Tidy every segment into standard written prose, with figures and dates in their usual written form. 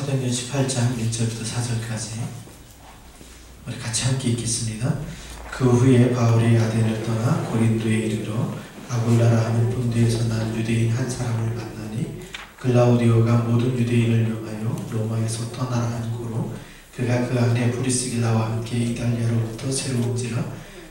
사도행전 18장 1절부터 4절까지 우리 같이 함께 읽겠습니다. 그 후에 바울이 아덴을 떠나 고린도에 이르러 아굴라라 하는 본토에서 난 유대인 한 사람을 만나니 글라우디오가 모든 유대인을 명하여 로마에서 떠나라 한 고로 그가 그 안에 브리스길라와 함께 이달리아로부터 새로 온지라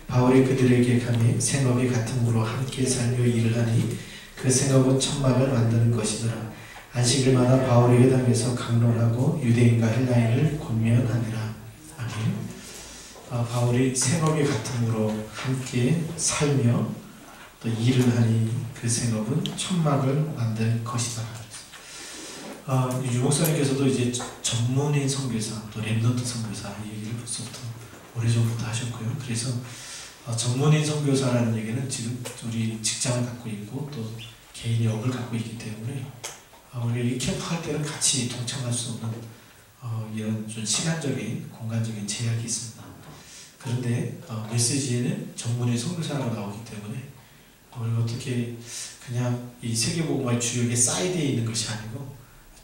바울이 그들에게 감히 생업이 같음으로 함께 살며 일을 하니 그 생업은 천막을 만드는 것이더라. 안식일마다 바울이 회당에서 강론하고 유대인과 헬라인을 권면하니라. 아멘. 바울이 생업이 같음으로 함께 살며 또 일을 하니 그 생업은 천막을 만들 것이다. 유목사님께서도 이제 전문인 선교사 또 랩넌트 선교사 이 얘기를 벌써부터 오래전부터 하셨고요. 그래서 전문인 선교사라는 얘기는 지금 우리 직장을 갖고 있고 또 개인의 업을 갖고 있기 때문에 우리 캠프할 때는 같이 동참할 수 없는 이런 좀 시간적인 공간적인 제약이 있습니다. 그런데 메시지에는 전문의 선교사라고 나오기 때문에 우리가 어떻게 그냥 이 세계복음화의 주역에 사이드에 있는 것이 아니고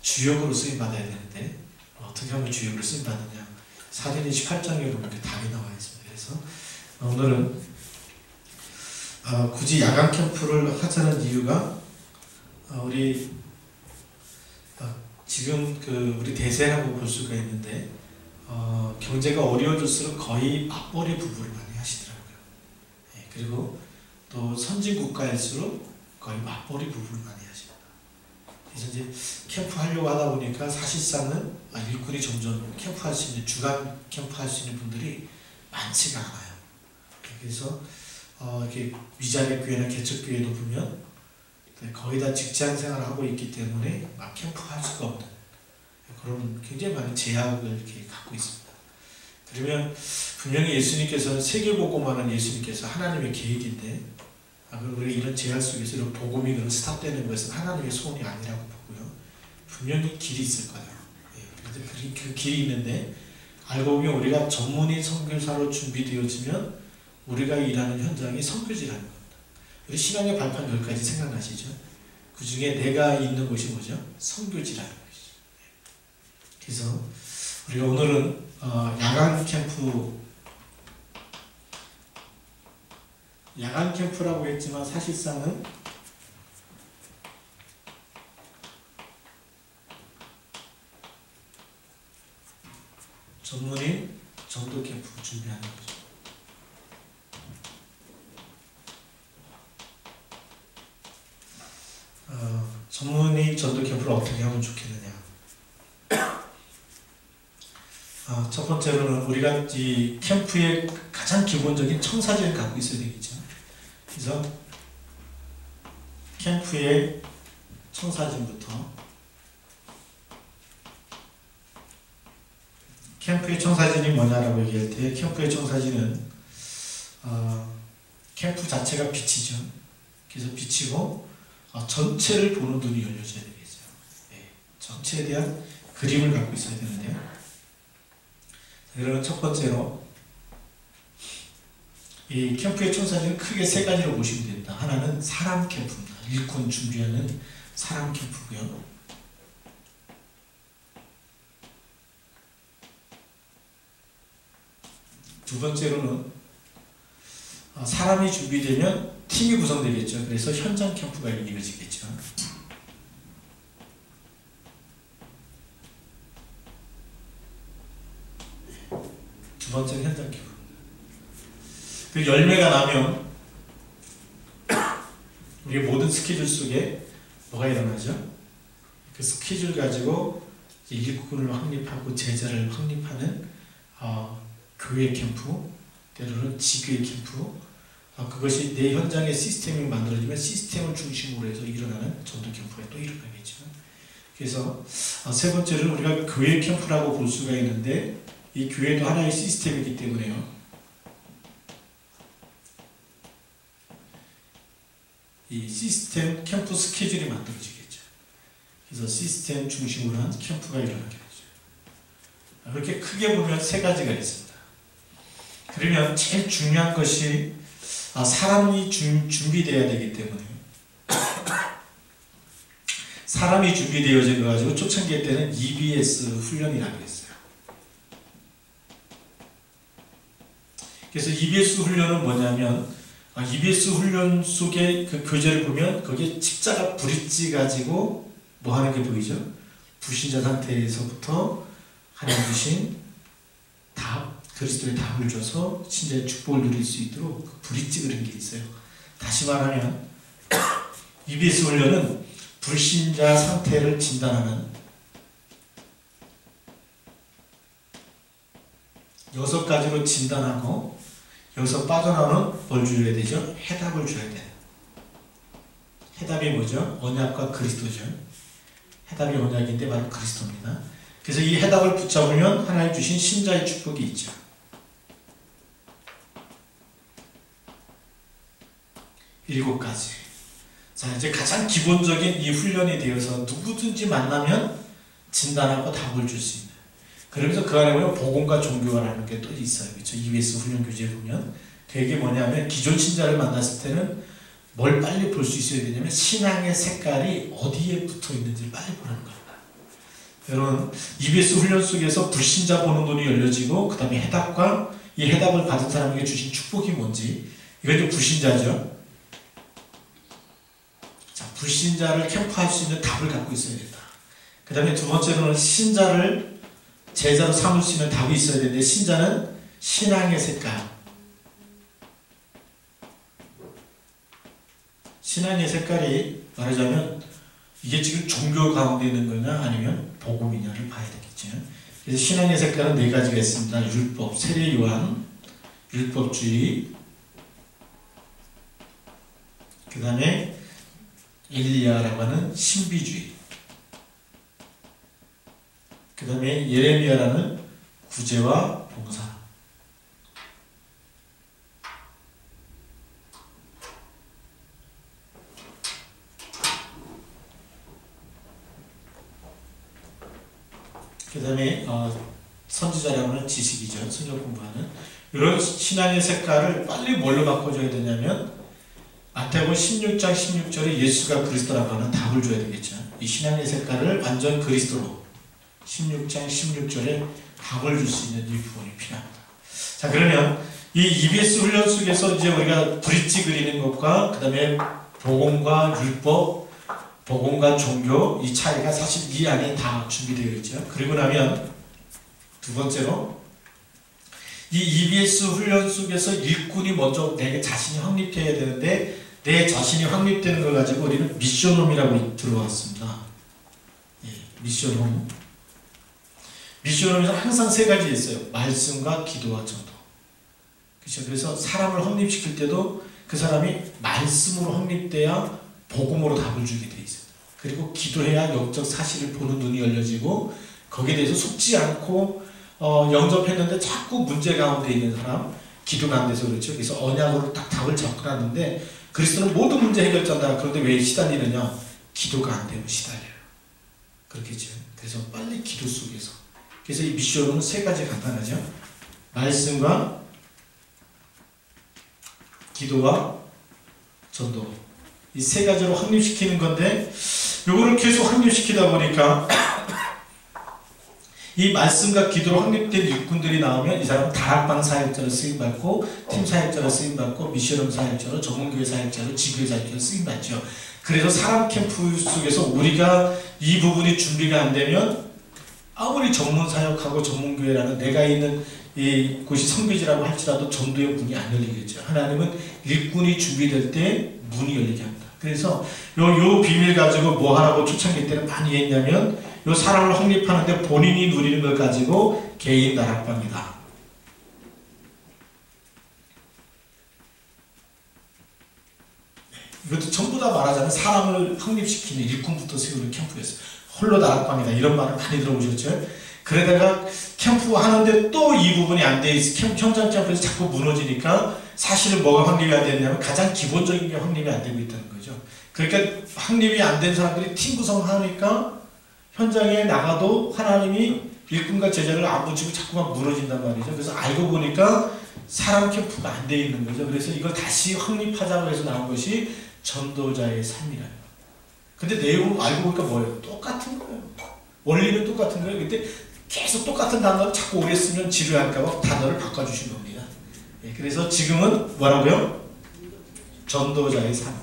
주역으로 쓰임받아야 되는데 어떻게 하면 주역으로 쓰임받느냐, 사도행전 18장에 보면 답이 나와 있습니다. 그래서 오늘은 굳이 야간 캠프를 하자는 이유가 우리 지금 우리 대세라고 볼 수가 있는데 경제가 어려워질수록 거의 맞벌이 부부를 많이 하시더라고요. 예, 그리고 또 선진 국가일수록 거의 맞벌이 부부를 많이 하십니다. 그래서 이제 캠프 하려고 하다 보니까 사실상은 일꾼이 점점 캠프 할 수 있는 주간 캠프 할 수 있는 분들이 많지가 않아요. 그래서 이렇게 위자립 교회나 개척 교회도 보면 거의 다 직장 생활을 하고 있기 때문에 막 캠프 할 수가 없는 그런 굉장히 많은 제약을 이렇게 갖고 있습니다. 그러면 분명히 예수님께서는 세계복음화는 예수님께서 하나님의 계획인데 우리가 이런 제약 속에서 이런 복음이 그런 스탑되는 것은 하나님의 소원이 아니라고 보고요. 분명히 길이 있을 거예요. 그래서 그 길이 있는데 알고 보면 우리가 전문인 선교사로 준비되어지면 우리가 일하는 현장이 선교지라는 겁니다. 우리 신앙의 발판 10가지 생각나시죠? 그 중에 내가 있는 곳이 뭐죠? 선교지라는 것이죠. 그래서 우리가 오늘은 야간 캠프라고 했지만 사실상은 전문인 전도 캠프 준비하는 거죠. 전문인 전도 캠프를 어떻게 하면 좋겠느냐. 첫 번째로는 우리가 이 캠프의 가장 기본적인 청사진을 갖고 있어야 되겠죠. 그래서 캠프의 청사진부터 캠프의 청사진이 뭐냐라고 얘기할 때 캠프의 청사진은 캠프 자체가 빛이죠. 그래서 빛이고 전체를 보는 눈이 열려져야 되겠죠. 네, 전체에 대한 그림을 갖고 있어야 되는데요. 그러면 첫 번째로 이 캠프의 청사진은 크게 세 가지로 보시면 됩니다. 하나는 사람 캠프입니다. 일꾼 준비하는 사람 캠프고요. 두 번째로는 사람이 준비되면 팀이 구성되겠죠. 그래서 현장 캠프가 이루어지겠죠. 두 번째는 현장 캠프. 그 열매가 나면 우리의 모든 스케줄 속에 뭐가 일어나죠? 그 스케줄 가지고 일꾼을 확립하고 제자를 확립하는 교회 캠프, 때로는 지교회 캠프, 그것이 내 현장의 시스템이 만들어지면 시스템을 중심으로 해서 일어나는 전도 캠프가 또 일어나겠죠. 그래서 세 번째는 우리가 교회 캠프라고 볼 수가 있는데 이 교회도 하나의 시스템이기 때문에요. 이 시스템 캠프 스케줄이 만들어지겠죠. 그래서 시스템 중심으로 한 캠프가 일어나게 되죠. 그렇게 크게 보면 세 가지가 있습니다. 그러면 제일 중요한 것이 사람이 준비되어야 되기 때문에 사람이 준비되어진 거 가지고 초창기 때는 EBS 훈련이라고 했어요. 그래서 EBS 훈련은 뭐냐면 EBS 훈련 속에 그 교재를 보면 거기에 십자가 브릿지 가지고 뭐 하는 게 보이죠? 불신자 상태에서부터 하나님 주신 답, 그리스도의 답을 줘서 신자의 축복을 누릴 수 있도록 그 브릿지 그린 게 있어요. 다시 말하면 EBS 훈련은 불신자 상태를 진단하는 6가지로 진단하고 여기서 빠져나오는 뭘 줘야 되죠? 해답을 줘야 돼요. 해답이 뭐죠? 언약과 그리스도죠. 해답이 언약인데 바로 그리스도입니다. 그래서 이 해답을 붙잡으면 하나님 주신 신자의 축복이 있죠. 7가지. 자, 이제 가장 기본적인 이 훈련에 대해서 누구든지 만나면 진단하고 답을 줄 수 있는. 그러면서 그 안에 보면 복음과 종교라는 게 또 있어요. 그렇죠? EBS 훈련 교재에 보면 되게 뭐냐면 기존 신자를 만났을 때는 뭘 빨리 볼 수 있어야 되냐면 신앙의 색깔이 어디에 붙어 있는지 빨리 보라는 겁니다. 여러분, EBS 훈련 속에서 불신자 보는 눈이 열려지고 그 다음에 해답과 이 해답을 받은 사람에게 주신 축복이 뭔지, 이건 좀 불신자죠. 자, 불신자를 캠프할 수 있는 답을 갖고 있어야 된다. 그 다음에 두 번째로는 신자를 제자로 삼을 수 있는 답이 있어야 되는데, 신자는 신앙의 색깔. 신앙의 색깔이 말하자면 이게 지금 종교 가운데 있는 거냐 아니면 복음이냐를 봐야 되겠죠. 그래서 신앙의 색깔은 4가지가 있습니다. 율법, 세례요한, 율법주의, 그 다음에 엘리야라고 하는 신비주의, 그 다음에 예레미야라는 구제와 봉사. 그 다음에 선지자라고 하는 지식이죠. 성경 공부하는. 이런 신앙의 색깔을 빨리 뭘로 바꿔줘야 되냐면 마태복음 16장 16절에 예수가 그리스도라고 하는 답을 줘야 되겠죠. 이 신앙의 색깔을 완전 그리스도로 16장 16절에 답을 줄 수 있는 이 부분이 필요합니다. 자, 그러면 이 EBS 훈련 속에서 이제 우리가 브릿지 그리는 것과 그 다음에 복음과 율법, 복음과 종교, 이 차이가 사실 이 안에 다 준비되어 있죠. 그리고 나면 두 번째로 이 EBS 훈련 속에서 일꾼이 먼저 내 자신이 확립되어야 되는데, 내 자신이 확립되는 걸 가지고 우리는 미션홈이라고 들어왔습니다. 예, 미션홈. 미션홈에서 항상 3가지 있어요. 말씀과 기도와 전도. 그렇죠? 그래서 사람을 확립시킬 때도 그 사람이 말씀으로 확립돼야 복음으로 답을 주게 돼 있어요. 그리고 기도해야 영적 사실을 보는 눈이 열려지고 거기에 대해서 속지 않고 영접했는데 자꾸 문제 가운데 있는 사람, 기도가 안 돼서 그렇죠. 그래서 언약으로 딱 답을 접근하는데 그리스도는 모든 문제 해결자다. 그런데 왜 시달리느냐? 기도가 안 되면 시달려요. 그렇겠죠. 그래서 빨리 기도 속에서. 그래서 이 미션은 3가지 간단하죠. 말씀과 기도와 전도. 이 3가지로 확립시키는 건데, 요거를 계속 확립시키다 보니까 이 말씀과 기도로 확립된 일꾼들이 나오면 이 사람은 다락방 사역자로 쓰임받고, 팀 사역자로 쓰임받고, 미션홈 사역자로, 전문교회 사역자로, 지교회 사역자로 쓰임받죠. 그래서 사람 캠프 속에서 우리가 이 부분이 준비가 안 되면 아무리 전문 사역하고 전문교회라는 내가 있는 이 곳이 성교지라고 할지라도 전도의 문이 안 열리겠죠. 하나님은 일꾼이 준비될 때 문이 열리게 합니다. 그래서 요 비밀 가지고 뭐 하라고 초창기 때는 많이 했냐면, 요 사람을 확립하는데 본인이 누리는 걸 가지고 개인 다락방이다. 이것도 전부 다 말하자면 사람을 확립시키는 일꾼부터 세우는 캠프였어요. 홀로 다락방이다. 이런 말을 많이 들어보셨죠? 그러다가 캠프 하는데 또 이 부분이 안 돼 있어. 현장 캠프에서 자꾸 무너지니까 사실은 뭐가 확립이 안 되냐면 가장 기본적인 게 확립이 안 되고 있다는 거죠. 그러니까 확립이 안 된 사람들이 팀 구성하니까 현장에 나가도 하나님이 일꾼과 제자를 안 붙이고 자꾸만 무너진단 말이죠. 그래서 알고 보니까 사람 캠프가 안 돼 있는 거죠. 그래서 이걸 다시 확립하자고 해서 나온 것이 전도자의 삶이라는 거예요. 근데 내용 알고 보니까 뭐예요? 똑같은 거예요. 원리는 똑같은 거예요. 근데 계속 똑같은 단어를 자꾸 오래 쓰면 지루할까봐 단어를 바꿔주신 겁니다. 예, 그래서 지금은 뭐라고요? 전도자의 삶.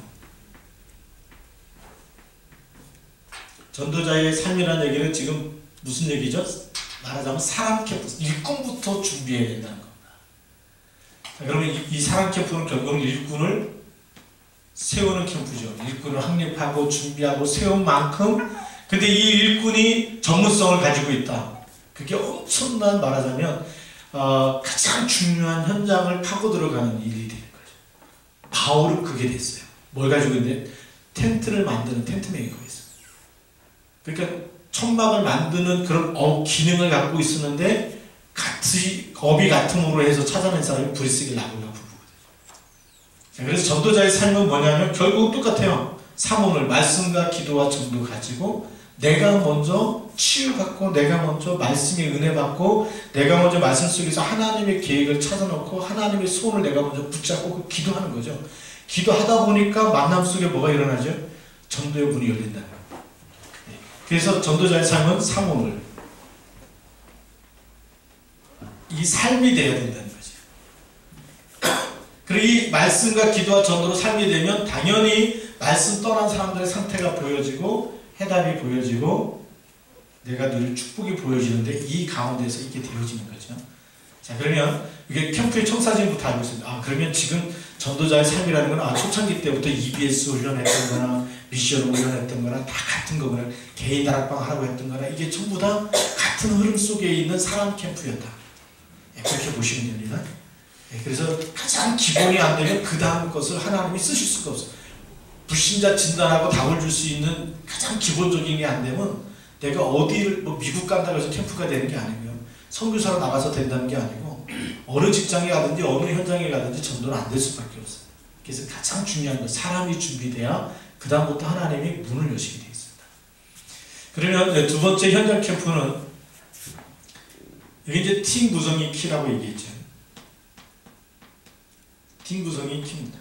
전도자의 삶이라는 얘기는 지금 무슨 얘기죠? 말하자면 사람 캠프, 일꾼부터 준비해야 된다는 겁니다. 자, 그러면 이 사람 캠프는 결국 일꾼을 세우는 캠프죠. 일꾼을 확립하고 준비하고 세운 만큼, 근데 이 일꾼이 전문성을 가지고 있다. 그게 엄청난, 말하자면 가장 중요한 현장을 파고 들어가는 일이 되는 거죠. 바울은 그게 됐어요. 뭘 가지고 있는데? 텐트를 만드는 텐트 메이커였어요. 그러니까 천막을 만드는 그런 기능을 갖고 있었는데 업이 같음으로 해서 찾아낸 사람이 브리스길 라굴라 부부거든요. 그래서 전도자의 삶은 뭐냐면 결국 똑같아요. 사모를 말씀과 기도와 전도 가지고 내가 먼저 치유받고, 내가 먼저 말씀의 은혜 받고, 내가 먼저 말씀 속에서 하나님의 계획을 찾아놓고 하나님의 소원을 내가 먼저 붙잡고 기도하는 거죠. 기도하다 보니까 만남 속에 뭐가 일어나죠? 전도의 문이 열린다는 거예요. 그래서 전도자의 삶은 사모를, 이 삶이 되어야 된다는 거죠. 그리고 이 말씀과 기도와 전도로 삶이 되면 당연히 말씀 떠난 사람들의 상태가 보여지고 해답이 보여지고 내가 늘 축복이 보여지는데 이 가운데서 이게 되어지는 거죠. 자, 그러면 이게 캠프의 청사진부터 알고 있습니다. 그러면 지금 전도자의 삶이라는 건 초창기 때부터 EBS 훈련했던 거나 미션 훈련했던 거나 다 같은 거구나, 개인 다락방 하라고 했던 거나 이게 전부 다 같은 흐름 속에 있는 사람 캠프였다. 그렇게 보시면 됩니다. 그래서 가장 기본이 안 되면 그 다음 것을 하나님이 쓰실 수가 없어요. 불신자 진단하고 답을 줄 수 있는 가장 기본적인 게 안 되면 내가 어디를 미국 간다고 해서 캠프가 되는 게 아니고요. 선교사로 나가서 된다는 게 아니고 어느 직장에 가든지 어느 현장에 가든지 전도는 안 될 수밖에 없어요. 그래서 가장 중요한 건 사람이 준비돼야 그 다음부터 하나님이 문을 여시게 되어 있습니다. 그러면 두 번째 현장 캠프는 이게 이제 팀 구성이 키라고 얘기했죠. 팀 구성이 키입니다.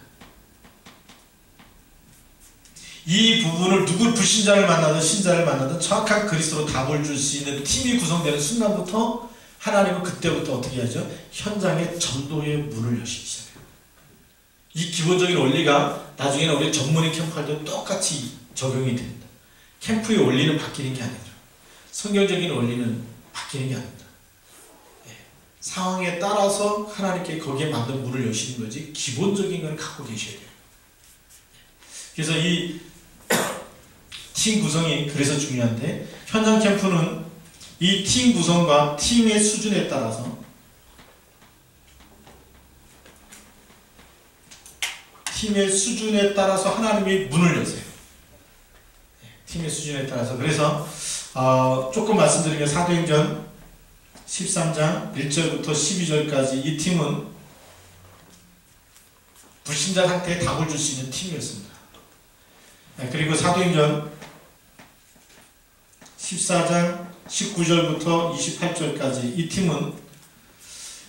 이 부분을 누굴 불신자를 만나든 신자를 만나든 정확한 그리스도로 답을 줄 수 있는 팀이 구성되는 순간부터 하나님은 그때부터 어떻게 하죠? 현장에 전도의 문을 여시기 시작해요. 이 기본적인 원리가 나중에는 우리 전문의 캠프할 때 똑같이 적용이 됩니다. 캠프의 원리는 바뀌는 게 아니라 성경적인 원리는 바뀌는 게 아닙니다. 상황에 따라서 하나님께 거기에 맞는 문을 여시는 거지 기본적인 걸 갖고 계셔야 돼요. 그래서 이 팀 구성이 그래서 중요한데, 현장 캠프는 이 팀 구성과 팀의 수준에 따라서 하나님이 문을 여세요. 팀의 수준에 따라서. 그래서 조금 말씀드리면 사도행전 13장 1절부터 12절까지 이 팀은 불신자 상태에 답을 줄 수 있는 팀이었습니다. 그리고 사도행전 14장 19절부터 28절까지 이 팀은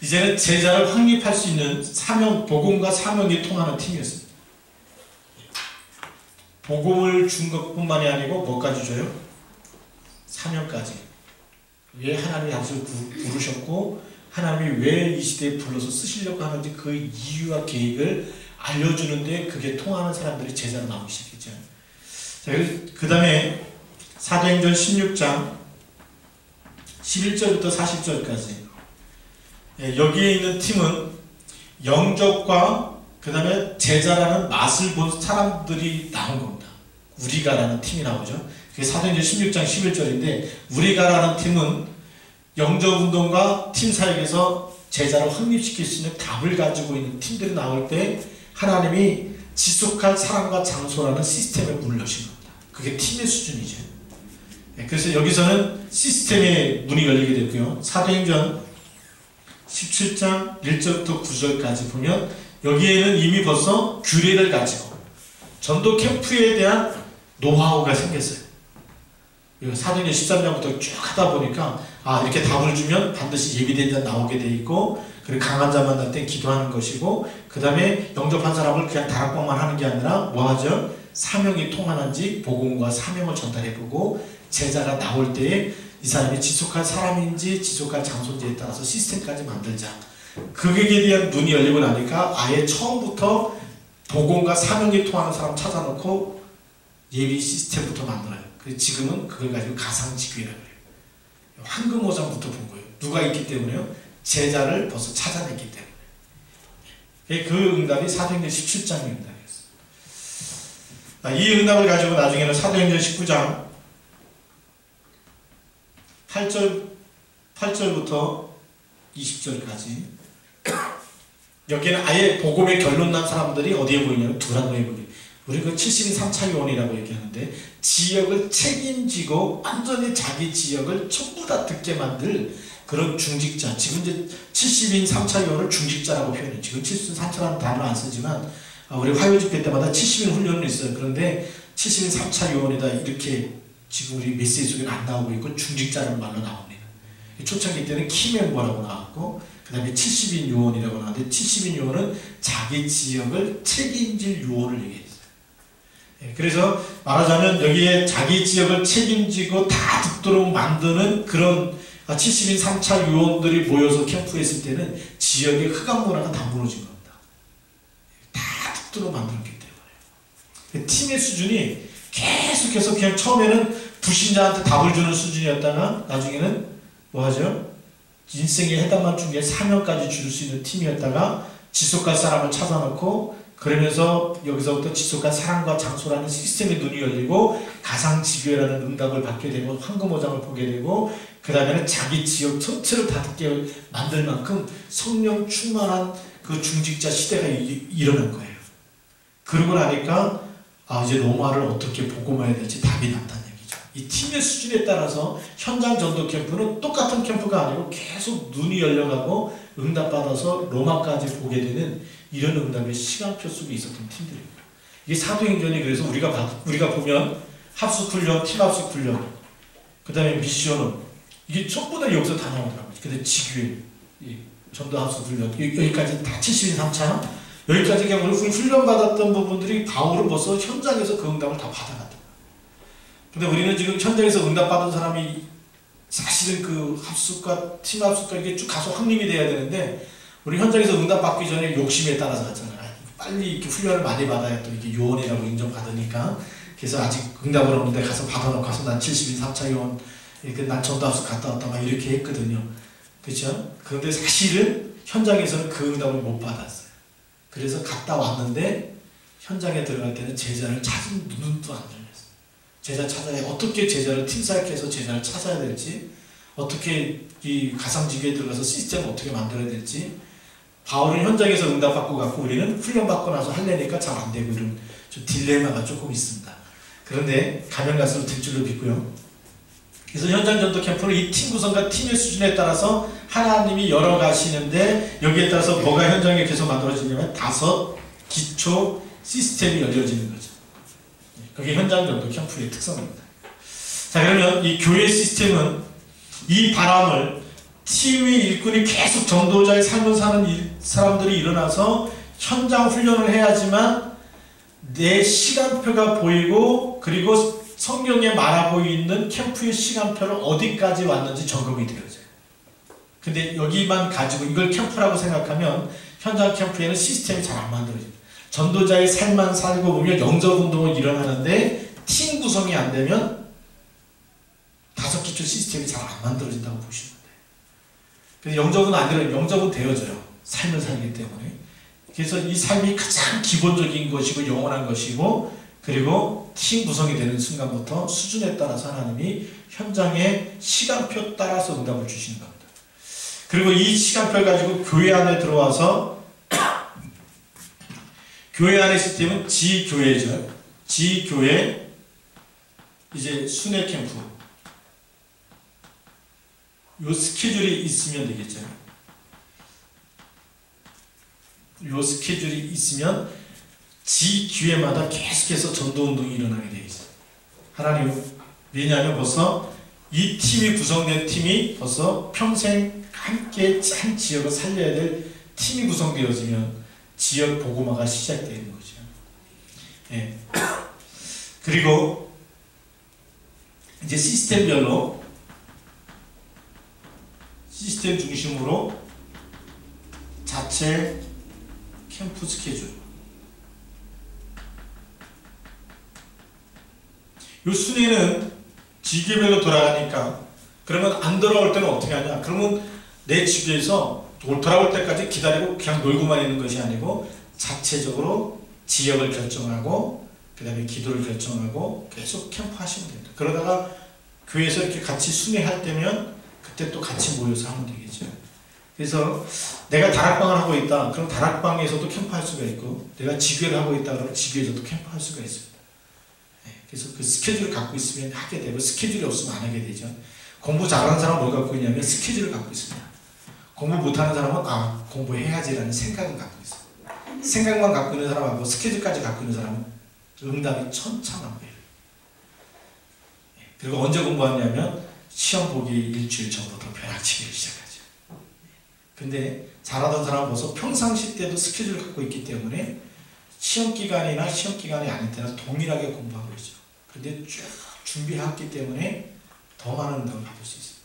이제는 제자를 확립할 수 있는 사명, 복음과 사명이 통하는 팀이었습니다. 복음을 준 것뿐만이 아니고 뭐까지 줘요? 사명까지. 왜 하나님이 당신을 부르셨고 하나님이 왜 이 시대에 불러서 쓰시려고 하는지 그 이유와 계획을 알려주는데 그게 통하는 사람들이 제자로 나오기 시작했죠. 자, 그 다음에 사도행전 16장 11절부터 40절까지 여기에 있는 팀은 영접과 그 다음에 제자라는 맛을 본 사람들이 나온 겁니다. 우리가라는 팀이 나오죠. 그게 사도행전 16장 11절인데 우리가라는 팀은 영접운동과 팀 사역에서 제자를 확립시킬 수 있는 답을 가지고 있는 팀들이 나올 때 하나님이 지속할 사람과 장소라는 시스템의 문을 여신 겁니다. 그게 팀의 수준이죠. 그래서 여기서는 시스템의 문이 열리게 됐고요. 사도행전 17장 1절부터 9절까지 보면 여기에는 이미 벌써 규례를 가지고 전도 캠프에 대한 노하우가 생겼어요. 사도행전 13장부터 쭉 하다 보니까 이렇게 답을 주면 반드시 예비된 자 나오게 돼 있고, 그리고 강한 자만 날 땐 기도하는 것이고, 그 다음에 영접한 사람을 그냥 다락방만 하는 게 아니라 뭐 하죠? 사명이 통하는지 복음과 사명을 전달해보고 제자가 나올 때에 이 사람이 지속할 사람인지 지속할 장소인지에 따라서 시스템까지 만들자. 그에 대한 눈이 열리고 나니까 아예 처음부터 복음과 사명이 통하는 사람 찾아놓고 예비 시스템부터 만들어요. 그래서 지금은 그걸 가지고 가상지교회라고 해요. 황금오장부터 본 거예요. 누가 있기 때문에요? 제자를 벌써 찾아냈기 때문에. 그 응답이 사도행전 17장의 응답이었어요. 이 응답을 가지고 나중에는 사도행전 19장 8절부터 20절까지 여기는 아예 복음의 결론 난 사람들이 어디에 보이냐면 두란노에 보이요. 우리 그 70인 3차 요원이라고 얘기하는데 지역을 책임지고 완전히 자기 지역을 전부 다 듣게 만들 그런 중직자. 지금 이제 70인 3차 요원을 중직자라고 표현해요. 지금 70인 3차라는 단어 안 쓰지만 우리 화요 집회 때마다 70인 훈련은 있어요. 그런데 70인 3차 요원이다 이렇게 지금 우리 메시지 속에는 안 나오고 있고 중직자라는 말로 나옵니다. 초창기 때는 키멤버라고 나왔고 그 다음에 70인 요원이라고 나왔는데 70인 요원은 자기 지역을 책임질 요원을 얘기했어요. 그래서 말하자면 여기에 자기 지역을 책임지고 다 듣도록 만드는 그런 70인 3차 요원들이 모여서 캠프에 있을 때는 지역의 흑암 문화가 다 무너진 겁니다. 다 듣도록 만들었기 때문에. 팀의 수준이 계속해서 그냥 처음에는 불신자한테 답을 주는 수준이었다가 나중에는 뭐 하죠? 인생에 해당만 준 게 사명까지 줄 수 있는 팀이었다가 지속할 사람을 찾아놓고 그러면서 여기서부터 지속한 사랑과 장소라는 시스템의 눈이 열리고 가상지교회라는 응답을 받게 되고 황금오장을 보게 되고 그 다음에는 자기 지역 전체를 다 듣게 만들 만큼 성령 충만한 그 중직자 시대가 일어난 거예요. 그러고 나니까 이제 로마를 어떻게 복음해야 될지 답이 났다는 얘기죠. 이 팀의 수준에 따라서 현장 전도 캠프는 똑같은 캠프가 아니고 계속 눈이 열려가고 응답받아서 로마까지 보게 되는 이런 응답의 시간표 속에 있었던 팀들입니다. 이게 사도행전이 그래서 우리가 보면 합숙훈련, 팀합숙훈련, 그 다음에 미션은 이게 전부 다 여기서 다 나오더라고요. 근데 지교회, 전도합숙훈련 여기까지 다 70인 3차 여기까지 그냥 우리 훈련받았던 부분들이 바울은 벌써 현장에서 그 응답을 다 받아갔다. 근데 우리는 지금 현장에서 응답받은 사람이 사실은 그 합숙과 팀합숙과 이게 쭉 가서 확립이 돼야 되는데 우리 현장에서 응답받기 전에 욕심에 따라서 갔잖아요. 빨리 이렇게 훈련을 많이 받아야 또 이게 요원이라고 인정받으니까 그래서 아직 응답을 없는데 가서 받아놓고 가서 난 70인 3차 요원 난 전도합숙 갔다 왔다 막 이렇게 했거든요. 그렇죠? 그런데 사실은 현장에서는 그 응답을 못 받았어요. 그래서 갔다 왔는데 현장에 들어갈 때는 제자를 찾은 눈도 안 열렸어요. 제자 찾아야 어떻게 제자를 팀사역해서 제자를 찾아야 될지 어떻게 이 가상지교에 들어가서 시스템을 어떻게 만들어야 될지 바울은 현장에서 응답받고 갔고 우리는 훈련받고 나서 하려니까 잘 안 되고 이런 좀 딜레마가 조금 있습니다. 그런데 가면 갈수록 될 줄로 믿고요. 그래서 현장 전도 캠프는 이 팀 구성과 팀의 수준에 따라서 하나님이 열어가시는데 여기에 따라서 뭐가 현장에 계속 만들어지냐면 5 기초 시스템이 열려지는 거죠. 그게 현장 전도 캠프의 특성입니다. 자, 그러면 이 교회 시스템은 이 바람을 팀의 일꾼이 계속 전도자의 삶을 사는 사람들이 일어나서 현장 훈련을 해야지만 내 시간표가 보이고 그리고 성경에 말하고 있는 캠프의 시간표를 어디까지 왔는지 점검이 되어져요. 근데 여기만 가지고 이걸 캠프라고 생각하면 현장 캠프에는 시스템이 잘 안 만들어집니다. 전도자의 삶만 살고 보면 영접운동은 일어나는데 팀 구성이 안 되면 5 기초 시스템이 잘 안 만들어진다고 보시면 돼요. 그래서 영접은 안 되면 영접은 되어져요. 삶을 살기 때문에. 그래서 이 삶이 가장 기본적인 것이고 영원한 것이고 그리고 팀 구성이 되는 순간부터 수준에 따라서 하나님이 현장의 시간표 따라서 응답을 주시는 겁니다. 그리고 이 시간표를 가지고 교회 안에 들어와서 교회 안의 시스템은 지교회죠. 지교회 이제 순회 캠프 요 스케줄이 있으면 되겠죠. 요 스케줄이 있으면 지교회마다 계속해서 전도운동이 일어나게 되어 있어요. 하나님, 왜냐하면 벌써 이 팀이 구성된 팀이 벌써 평생 함께 한 지역을 살려야 될 팀이 구성되어지면 지역 복음화가 시작되는 거죠. 예. 그리고 이제 시스템별로 시스템 중심으로 자체 캠프 스케줄. 이 순위는 지교별로 돌아가니까 그러면 안 돌아올 때는 어떻게 하냐? 그러면 내 지교에서 돌아올 때까지 기다리고 그냥 놀고만 있는 것이 아니고 자체적으로 지역을 결정하고 그 다음에 기도를 결정하고 계속 캠프 하시면 됩니다. 그러다가 교회에서 이렇게 같이 순회할 때면 그때 또 같이 모여서 하면 되겠죠. 그래서 내가 다락방을 하고 있다. 그럼 다락방에서도 캠프할 수가 있고 내가 지교를 하고 있다. 그러면 지교에서도 캠프할 수가 있습니다. 그래서 그 스케줄을 갖고 있으면 하게 되고 스케줄이 없으면 안 하게 되죠. 공부 잘하는 사람은 뭘 갖고 있냐면 스케줄을 갖고 있습니다. 공부 못하는 사람은 공부해야지라는 생각을 갖고 있어요. 생각만 갖고 있는 사람하고 스케줄까지 갖고 있는 사람은 응답이 천차만별이에요. 그리고 언제 공부하냐면 시험 보기 일주일 전부터 벼락치기를 시작하죠. 근데 잘하던 사람은 벌써 평상시 때도 스케줄을 갖고 있기 때문에 시험 기간이나 시험 기간이 아닐 때는 동일하게 공부하고 있죠. 근데 쭉 준비했기 때문에 더 많은 응답을 받을 수 있습니다.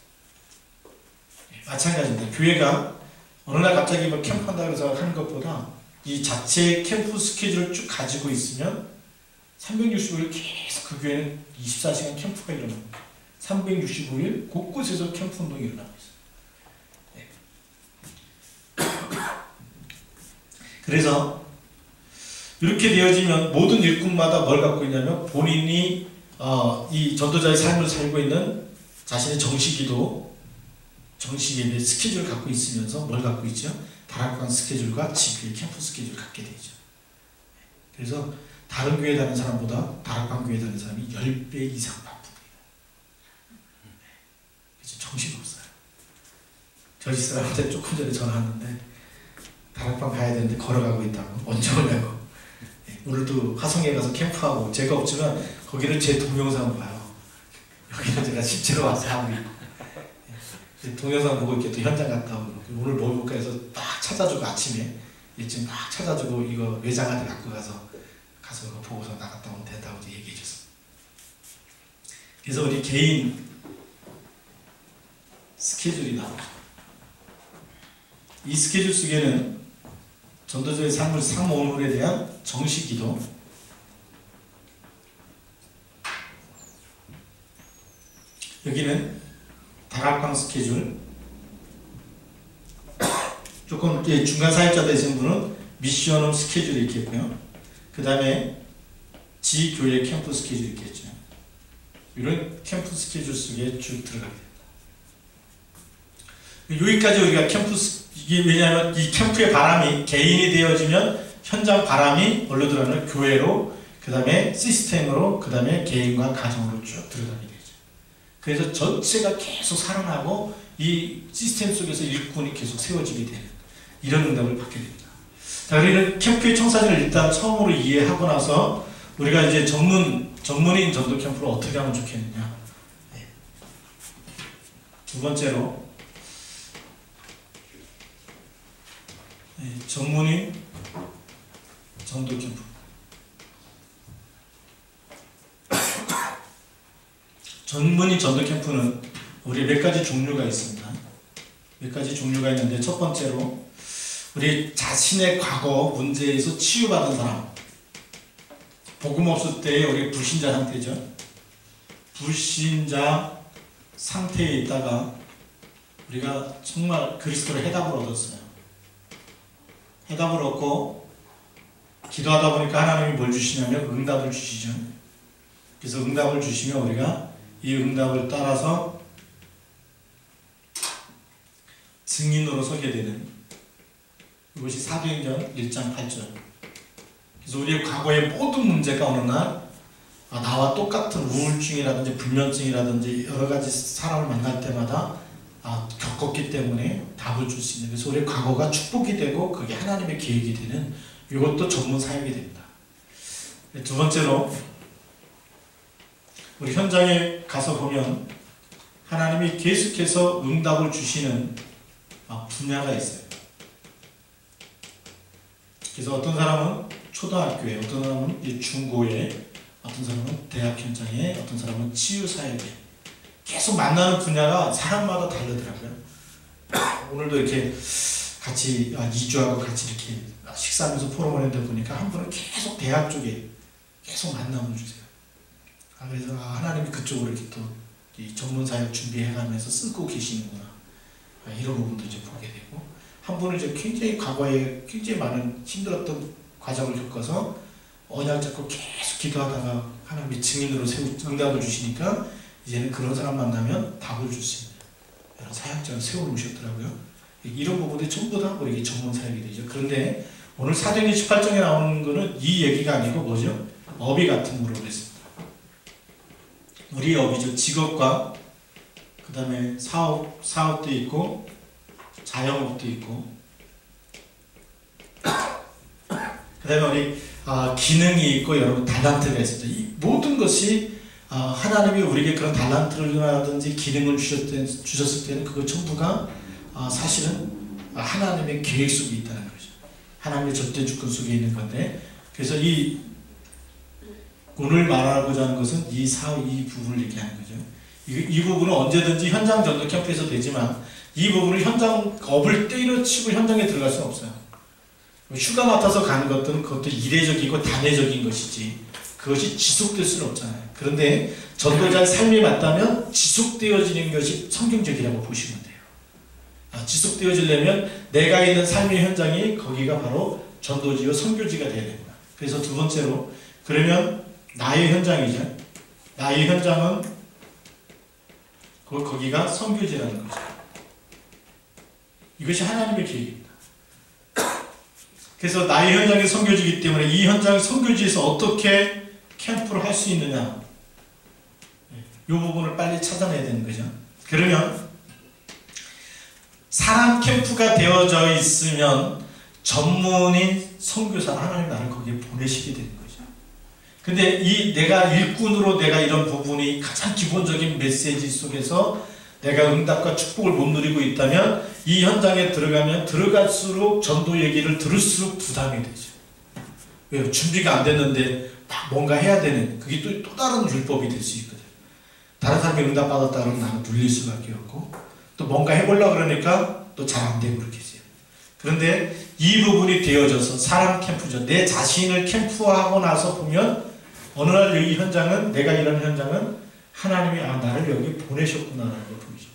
마찬가지입니다. 교회가 어느 날 갑자기 뭐 캠프한다고 해서 하는 것보다 이 자체 캠프 스케줄을 쭉 가지고 있으면 365일 계속 그 교회는 24시간 캠프가 일어납니다. 365일 곳곳에서 캠프 운동이 일어나고 있어요. 그래서 이렇게 되어지면 모든 일꾼마다 뭘 갖고 있냐면 본인이 이 전도자의 삶을 살고 있는 자신의 정식기도, 정식예배 스케줄을 갖고 있으면서 뭘 갖고 있죠? 다락방 스케줄과 지교의 캠프 스케줄을 갖게 되죠. 그래서 다른 교회 다니는 사람보다 다락방 교회 다니는 사람이 10배 이상 바쁩니다. 그래서 정신이 없어요. 저희 사람한테 조금 전에 전화 왔는데 다락방 가야 되는데 걸어가고 있다고. 언제 오냐고. 오늘도 화성에 가서 캠프하고 제가 없지만 거기는 제 동영상 봐요. 여기는 제가 실제로 와서 하고 있고 동영상 보고 이렇게 또 현장 갔다 오고 오늘 뭐 볼까 해서 딱 찾아주고 아침에 일찍 막 찾아주고 이거 외장한테 갖고 가서 그거 보고서 나갔다 오면 된다고 얘기해 줬어. 그래서 우리 개인 스케줄이 나오죠. 이 스케줄 속에는 전도자의 삶을 상오물에 대한 정식기도, 여기는 다락방 스케줄, 조금 중간 사역자 되신 분은 미션홈 스케줄이 있겠고요. 그 다음에 지교회 캠프 스케줄이 있겠죠. 이런 캠프 스케줄 속에 쭉 들어가게 됩니다. 여기까지 우리가 이게 왜냐하면 이 캠프의 바람이 개인이 되어지면 현장 바람이 뭘로 들어가면 교회로, 그 다음에 시스템으로, 그 다음에 개인과 가정으로 쭉 들어가게 되죠. 그래서 전체가 계속 살아나고 이 시스템 속에서 일꾼이 계속 세워지게 되는 이런 응답을 받게 됩니다. 자, 우리는 캠프의 청사진을 일단 처음으로 이해하고 나서 우리가 이제 전문인 전도 캠프를 어떻게 하면 좋겠느냐. 두 번째로 전문인 전도 캠프. 전문인 전도 캠프는 우리 몇 가지 종류가 있습니다. 몇 가지 종류가 있는데 첫 번째로 우리 자신의 과거 문제에서 치유받은 사람, 복음 없을 때의 우리 불신자 상태죠. 불신자 상태에 있다가 우리가 정말 그리스도의 해답을 얻었어요. 해답을 얻고 기도하다 보니까 하나님이 뭘 주시냐면 응답을 주시죠. 그래서 응답을 주시면 우리가 이 응답을 따라서 증인으로 서게 되는 이것이 사도행전 1장 8절. 그래서 우리의 과거의 모든 문제가 어느 날 나와 똑같은 우울증이라든지 불면증이라든지 여러 가지 사람을 만날 때마다 겪었기 때문에 답을 줄 수 있는, 그래서 우리의 과거가 축복이 되고 그게 하나님의 계획이 되는 이것도 전문 사역이 됩니다. 두 번째로 우리 현장에 가서 보면 하나님이 계속해서 응답을 주시는 분야가 있어요. 그래서 어떤 사람은 초등학교에, 어떤 사람은 중고에, 어떤 사람은 대학 현장에, 어떤 사람은 치유 사역에 계속 만나는 분야가 사람마다 다르더라고요. 오늘도 이렇게 같이 이주하고 같이 이렇게 식사하면서 포럼을 했는데 보니까 한 분은 계속 대학 쪽에 계속 만남을 주세요. 그래서 하나님이 그쪽으로 이렇게 또 이 전문 사역 준비해가면서 쓰고 계시는구나, 이런 부분도 이제 보게 되고, 한 분은 이제 굉장히 과거에 굉장히 많은 힘들었던 과정을 겪어서 언약 잡고 계속 기도하다가 하나님이 증인으로 응답을 주시니까 이제는 그런 사람 만나면 답을 줄 수 있는 이런 사역자를 세워놓으셨더라고요. 이런 부분들이 전부 다 우리 전문 사역이 되죠. 그런데 오늘 사도행전 18장에 나오는 거는 이 얘기가 아니고 뭐죠? 업이 같음으로 그랬습니다. 우리 업이죠. 직업과 그 다음에 사업도 있고 자영업도 있고 그 다음에 우리 기능이 있고 여러분 달란트가 있습니다. 이 모든 것이 하나님이 우리에게 그런 달란트라든지 기능을 주셨을 때는 그거 전부가 사실은 하나님의 계획 속에 있다는 거죠. 하나님의 절대 주권 속에 있는 건데, 그래서 오늘 말하고자 하는 것은 이 부분을 얘기하는 거죠. 이 부분은 언제든지 현장 전도 캠프에서 되지만 이 부분을 업을 때려치고 현장에 들어갈 수는 없어요. 휴가 맡아서 가는 것들은 그것도 이례적이고 단회적인 것이지 그것이 지속될 수는 없잖아요. 그런데 전도자의 삶이 맞다면 지속되어지는 것이 성경적이라고 보시면 돼요. 지속되어지려면 내가 있는 삶의 현장이 거기가 바로 전도지요 선교지가 되어야 됩니다. 그래서 두 번째로, 그러면 나의 현장이죠. 나의 현장은 거기가 선교지라는 거죠. 이것이 하나님의 계획입니다. 그래서 나의 현장이 선교지이기 때문에 이 현장 선교지에서 어떻게 캠프를 할 수 있느냐, 이 부분을 빨리 찾아내야 되는 거죠. 그러면 사람 캠프가 되어져 있으면 전문인 선교사를 하나님 나를 거기에 보내시게 되는 거죠. 근데 내가 일꾼으로 내가 이런 부분이 가장 기본적인 메시지 속에서 내가 응답과 축복을 못 누리고 있다면 이 현장에 들어가면 들어갈수록 전도 얘기를 들을수록 부담이 되죠. 왜요? 준비가 안 됐는데 막 뭔가 해야 되는, 그게 또 다른 율법이 될 수 있거든요. 다른 사람이 응답받았다 그러면 나는 눌릴 수밖에 없고, 또 뭔가 해보려고 그러니까 또 잘 안 되고 그렇게 돼요. 그런데 이 부분이 되어져서 사람 캠프죠. 내 자신을 캠프화하고 나서 보면 어느 날 이 현장은, 내가 일하는 현장은 하나님이 나를 여기 보내셨구나라는 걸 보이죠.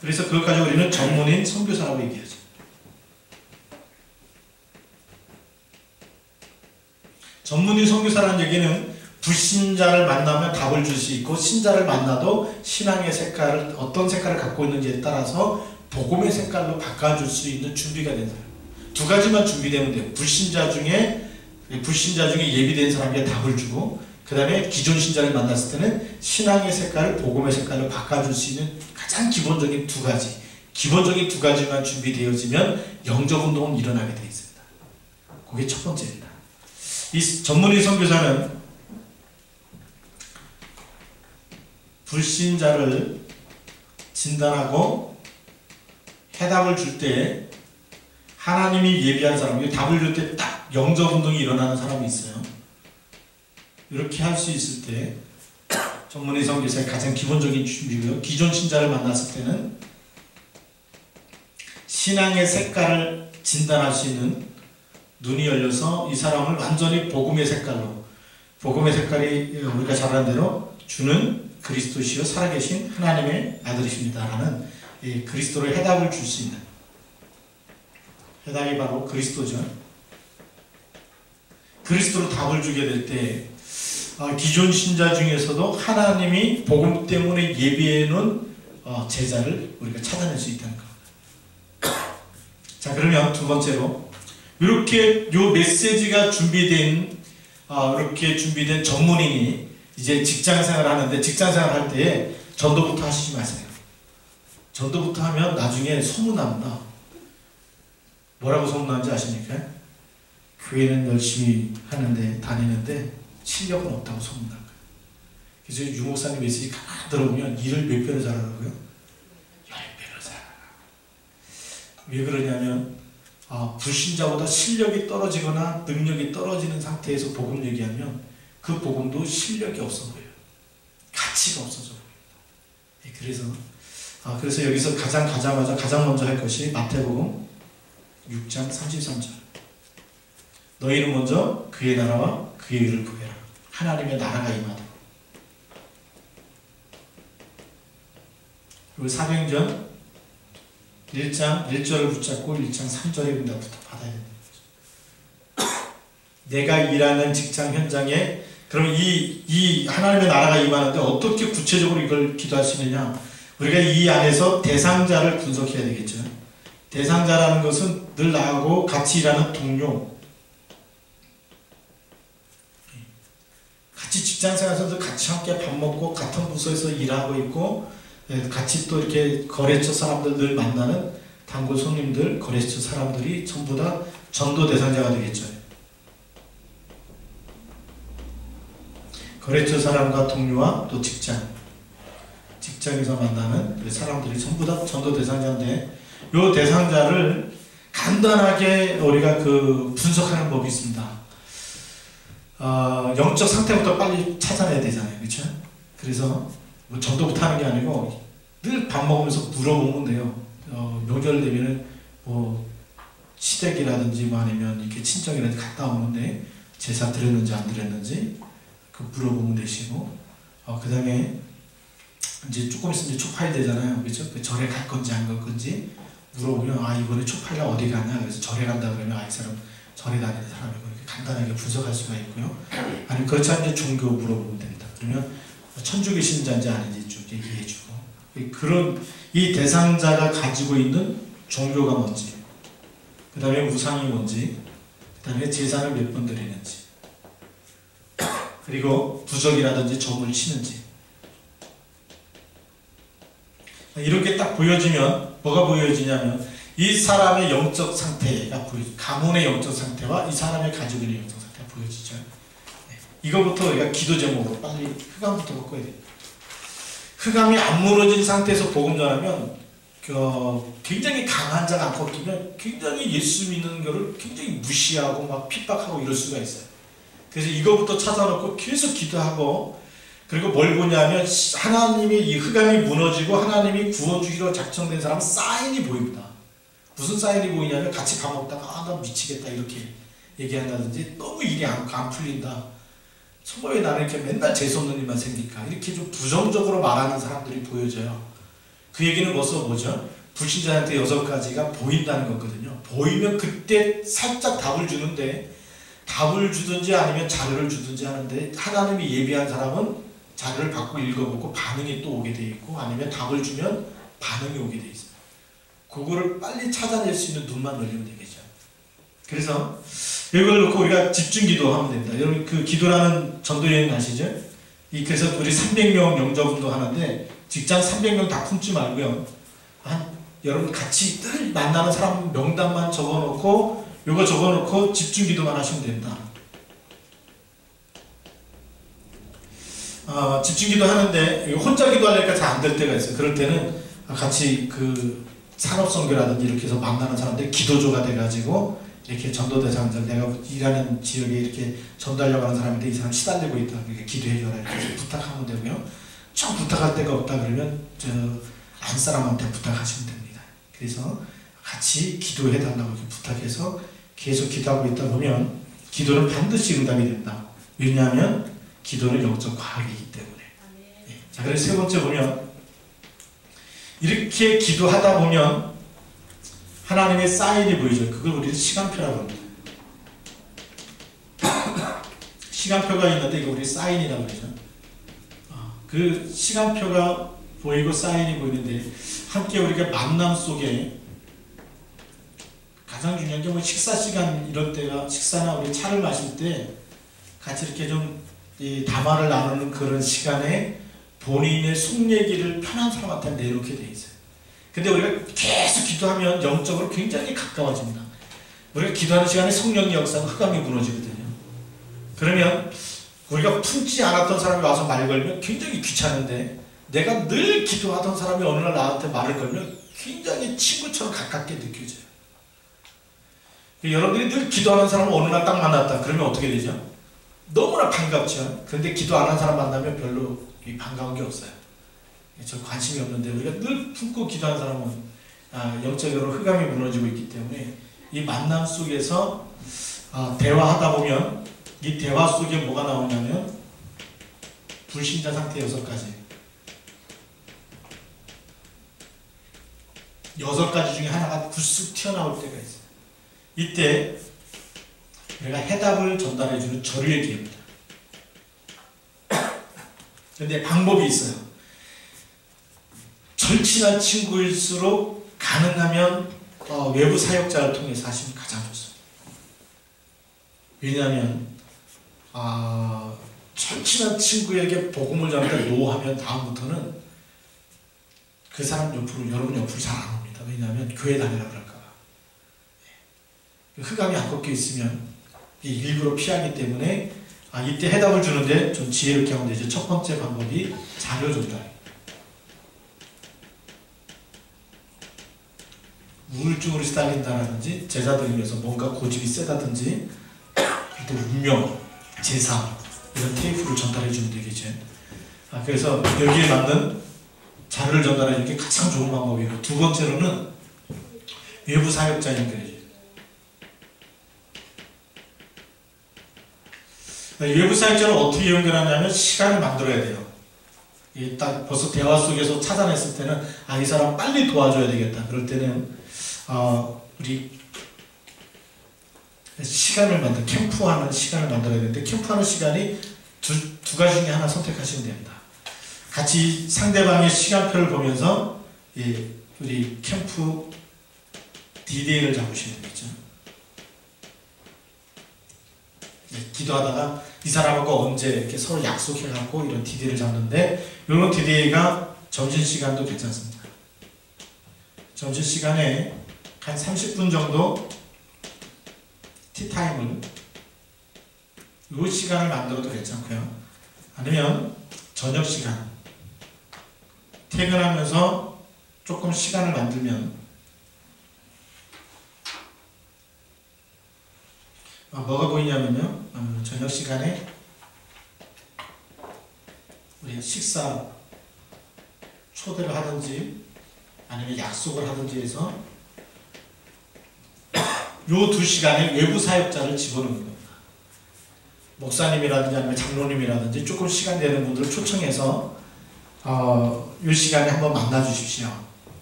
그래서 그것까지 우리는 전문인 선교사라고 얘기하죠. 전문인 선교사라는 얘기는 불신자를 만나면 답을 줄 수 있고, 신자를 만나도 신앙의 색깔을, 어떤 색깔을 갖고 있는지에 따라서 복음의 색깔로 바꿔줄 수 있는 준비가 된 사람. 두 가지만 준비되면 돼요. 불신자 중에 예비된 사람에게 답을 주고, 그 다음에 기존 신자를 만났을 때는 신앙의 색깔을 복음의 색깔로 바꿔줄 수 있는 가장 기본적인 두 가지. 기본적인 두 가지만 준비되어지면 영적 운동은 일어나게 되어 있습니다. 그게 첫 번째입니다. 이 전문인 선교사는 불신자를 진단하고 해답을 줄 때 하나님이 예비한 사람, 답을 줄 때 딱 영적 운동이 일어나는 사람이 있어요. 이렇게 할 수 있을 때 전문의 선교사의 가장 기본적인 준비고요. 기존 신자를 만났을 때는 신앙의 색깔을 진단할 수 있는 눈이 열려서 이 사람을 완전히 복음의 색깔로, 복음의 색깔이 우리가 잘 아는 대로 주는 그리스도시요 살아계신 하나님의 아들이십니다라는 그리스도로 해답을 줄 수 있는, 해답이 바로 그리스도죠. 그리스도로 답을 주게 될 때 기존 신자 중에서도 하나님이 복음 때문에 예비해 놓은 제자를 우리가 찾아낼 수 있다는 겁니다. 자, 그러면 두 번째로, 이렇게 요 메시지가 이렇게 준비된 전문인이 이제 직장생활을 하는데, 직장생활 할 때에 전도부터 하시지 마세요. 전도부터 하면 나중에 소문납니다. 뭐라고 소문나는지 아십니까? 교회는 열심히 다니는데 실력은 없다고 소문날 거예요. 그래서 유목사님 메시지 가만히 들어보면 일을 몇 배로 잘하라고요? 10배로 잘하라. 왜 그러냐면 불신자보다 실력이 떨어지거나 능력이 떨어지는 상태에서 복음 얘기하면 그 복음도 실력이 없어 보여요. 가치가 없어져 보입니다. 그래서 여기서 가장 먼저 할 것이 마태복음 6장 33절. 너희는 먼저 그의 나라와 그의 의를 구해라. 하나님의 나라가 임하도록. 그리고 사도행전 1장 1절을 붙잡고 1장 3절의 응답부터 받아야 된다. 내가 일하는 직장 현장에 그럼 이 하나님의 나라가 임하는데 어떻게 구체적으로 이걸 기도할 수 있느냐? 우리가 이 안에서 대상자를 분석해야 되겠죠. 대상자라는 것은 늘 나하고 같이 일하는 동료, 같이 직장생활에서도 같이 함께 밥 먹고 같은 부서에서 일하고 있고 같이 또 이렇게 거래처 사람들 늘 만나는 단골 손님들, 거래처 사람들이 전부 다 전도 대상자가 되겠죠. 거래처 사람과 동료와 또 직장에서 만나는 사람들이 전부 다 전도 대상자인데 이 대상자를 간단하게 우리가 분석하는 법이 있습니다. 영적 상태부터 빨리 찾아내야 되잖아요. 그렇죠? 그래서 뭐 전도부터 하는 게 아니고 늘 밥 먹으면서 물어보면 돼요. 명절 되면은 뭐 시댁이라든지 뭐 아니면 이렇게 친정이라든지 갔다 오는데 제사 드렸는지 안 드렸는지 물어보면 되시고 그 다음에 이제 조금 있으면 초파일 되잖아요. 그렇죠? 절에 갈 건지 안 갈 건지 물어보면 이번에 초파일날 어디 가냐 그래서 절에 간다 그러면 이 사람 절에 다니는 사람이고 이렇게 간단하게 분석할 수가 있고요. 아니면 그렇지 않으면 종교 물어보면 됩니다. 그러면 천주교 신자인지 아닌지 쭉 얘기해주고 그런 이 대상자가 가지고 있는 종교가 뭔지 그 다음에 우상이 뭔지 그 다음에 제사를 몇 번 드리는지 그리고 부적이라든지 점을 치는지 이렇게 딱 보여지면 뭐가 보여지냐면 이 사람의 영적 상태가 가문의 영적 상태와 이 사람의 가지고 있는 영적 상태가 보여지죠. 이거부터 우리가 기도 제목으로 빨리 흑암부터 바꿔야 돼요. 흑암이 안 무너진 상태에서 복음 전하면 굉장히 강한 자가 안 꺾이면 굉장히 예수 믿는 거를 굉장히 무시하고 막 핍박하고 이럴 수가 있어요. 그래서 이거부터 찾아놓고 계속 기도하고 그리고 뭘 보냐면 하나님이 이 흑암이 무너지고 하나님이 구원주기로 작정된 사람은 사인이 보입니다. 무슨 사인이 보이냐면 같이 밥 먹다가 나 미치겠다 이렇게 얘기한다든지 너무 일이 안 풀린다. 정말 왜 나는 이렇게 맨날 재수없는 일만 생길까 이렇게 좀 부정적으로 말하는 사람들이 보여져요. 그 얘기는 뭐죠? 불신자한테 6가지가 보인다는 거거든요. 보이면 그때 살짝 답을 주는데 답을 주든지 아니면 자료를 주든지 하는데 하나님이 예비한 사람은 자료를 받고 읽어보고 반응이 또 오게 돼 있고 아니면 답을 주면 반응이 오게 돼 있어요. 그거를 빨리 찾아낼 수 있는 눈만 열리면 되겠죠. 그래서 이걸 놓고 우리가 집중 기도하면 됩니다. 여러분 그 기도라는 전도여행 아시죠? 그래서 우리 300명 영접운동 하는데 직장 300명 다 품지 말고요. 여러분 같이 늘 만나는 사람 명단만 적어놓고 요거 적어놓고 집중 기도만 하시면 됩니다. 집중 기도 하는데 혼자 기도하려니까 잘 안 될 때가 있어요. 그럴 때는 같이 산업선교라든지 이렇게 해서 만나는 사람들 기도조가 돼가지고 이렇게 전도대상자 내가 일하는 지역에 이렇게 전달하려고 하는 사람인데 이 사람 시달리고 있다. 그러니까 기도해줘라 이렇게 부탁하면 되고요. 좀 부탁할 데가 없다 그러면 안사람한테 부탁하시면 됩니다. 그래서 같이 기도해달라고 이렇게 부탁해서 계속 기도하고 있다 보면 기도는 반드시 응답이 된다. 왜냐하면 기도는 영적 과학이기 때문에. 네. 자, 그래서 세 번째 보면 이렇게 기도하다 보면 하나님의 사인이 보이죠. 그걸 우리는 시간표라고 합니다. 시간표가 있는데 이거 우리 사인이라고 그러죠. 그 시간표가 보이고 사인이 보이는데 함께 우리가 만남 속에 가장 중요한 게 식사 시간 이럴 때가 식사나 우리 차를 마실 때 같이 이렇게 좀 이 담화를 나누는 그런 시간에 본인의 속 얘기를 편한 사람한테 내놓게 돼 있어요. 근데 우리가 계속 기도하면 영적으로 굉장히 가까워집니다. 우리가 기도하는 시간에 성령의 역사가 흑암이 무너지거든요. 그러면 우리가 품지 않았던 사람이 와서 말 걸면 굉장히 귀찮은데 내가 늘 기도하던 사람이 어느 날 나한테 말을 걸면 굉장히 친구처럼 가깝게 느껴져요. 여러분들이 늘 기도하는 사람을 어느 날 딱 만났다. 그러면 어떻게 되죠? 너무나 반갑죠. 그런데 기도 안 한 사람 만나면 별로 반가운 게 없어요. 저 관심이 없는데 우리가 늘 품고 기도하는 사람은 영적으로 흑암이 무너지고 있기 때문에 이 만남 속에서 대화하다 보면 이 대화 속에 뭐가 나오냐면 불신자 상태 6가지 6가지 중에 하나가 불쑥 튀어나올 때가 있어요. 이때 우리가 해답을 전달해주는 절유의 기회입니다. 그런데 방법이 있어요. 절친한 친구일수록 가능하면 외부 사역자를 통해서 하시면 가장 좋습니다. 왜냐하면 절친한 친구에게 복음을 전하다 노하면 다음부터는 그 사람 옆으로, 여러분 옆으로 잘 안 옵니다. 왜냐하면 교회 다니라 그럴까봐. 흑암이 안 꺾여 있으면 일부러 피하기 때문에 이때 해답을 주는데 좀 지혜롭게 하면 되죠. 첫 번째 방법이 자료 전달. 우울증으로 시달린다라든지 제자들이면서 뭔가 고집이 세다든지 또 운명, 제사 이런 테이프를 전달해 주면 되겠죠. 그래서 여기에 맞는 자료를 전달해 주는 게 가장 좋은 방법이고, 두 번째로는 외부 사역자 연결해 줘요. 외부 사역자를 어떻게 연결하냐면 시간을 만들어야 돼요. 딱 벌써 대화 속에서 찾아냈을 때는 이 사람 빨리 도와줘야 되겠다. 그럴 때는 우리 시간을 캠프하는 시간을 만들어야 되는데, 캠프하는 시간이 두 가지 중에 하나 선택하시면 됩니다. 같이 상대방의 시간표를 보면서 우리 캠프 디데이를 잡으시면 되겠죠. 기도하다가 이 사람하고 언제 이렇게 서로 약속해갖고 이런 디데이를 잡는데, 이런 디데이가 점심시간도 괜찮습니다. 점심시간에 한 30분 정도 티타임을 이 시간을 만들어도 괜찮고요. 아니면 저녁시간 퇴근하면서 조금 시간을 만들면 뭐가 보이냐면요, 저녁시간에 우리 식사 초대를 하든지 아니면 약속을 하든지 해서 요 2시간에 외부 사역자를 집어넣는 겁니다. 목사님이라든지 아니면 장로님이라든지 조금 시간 되는 분들을 초청해서 요 시간에 한번 만나 주십시오.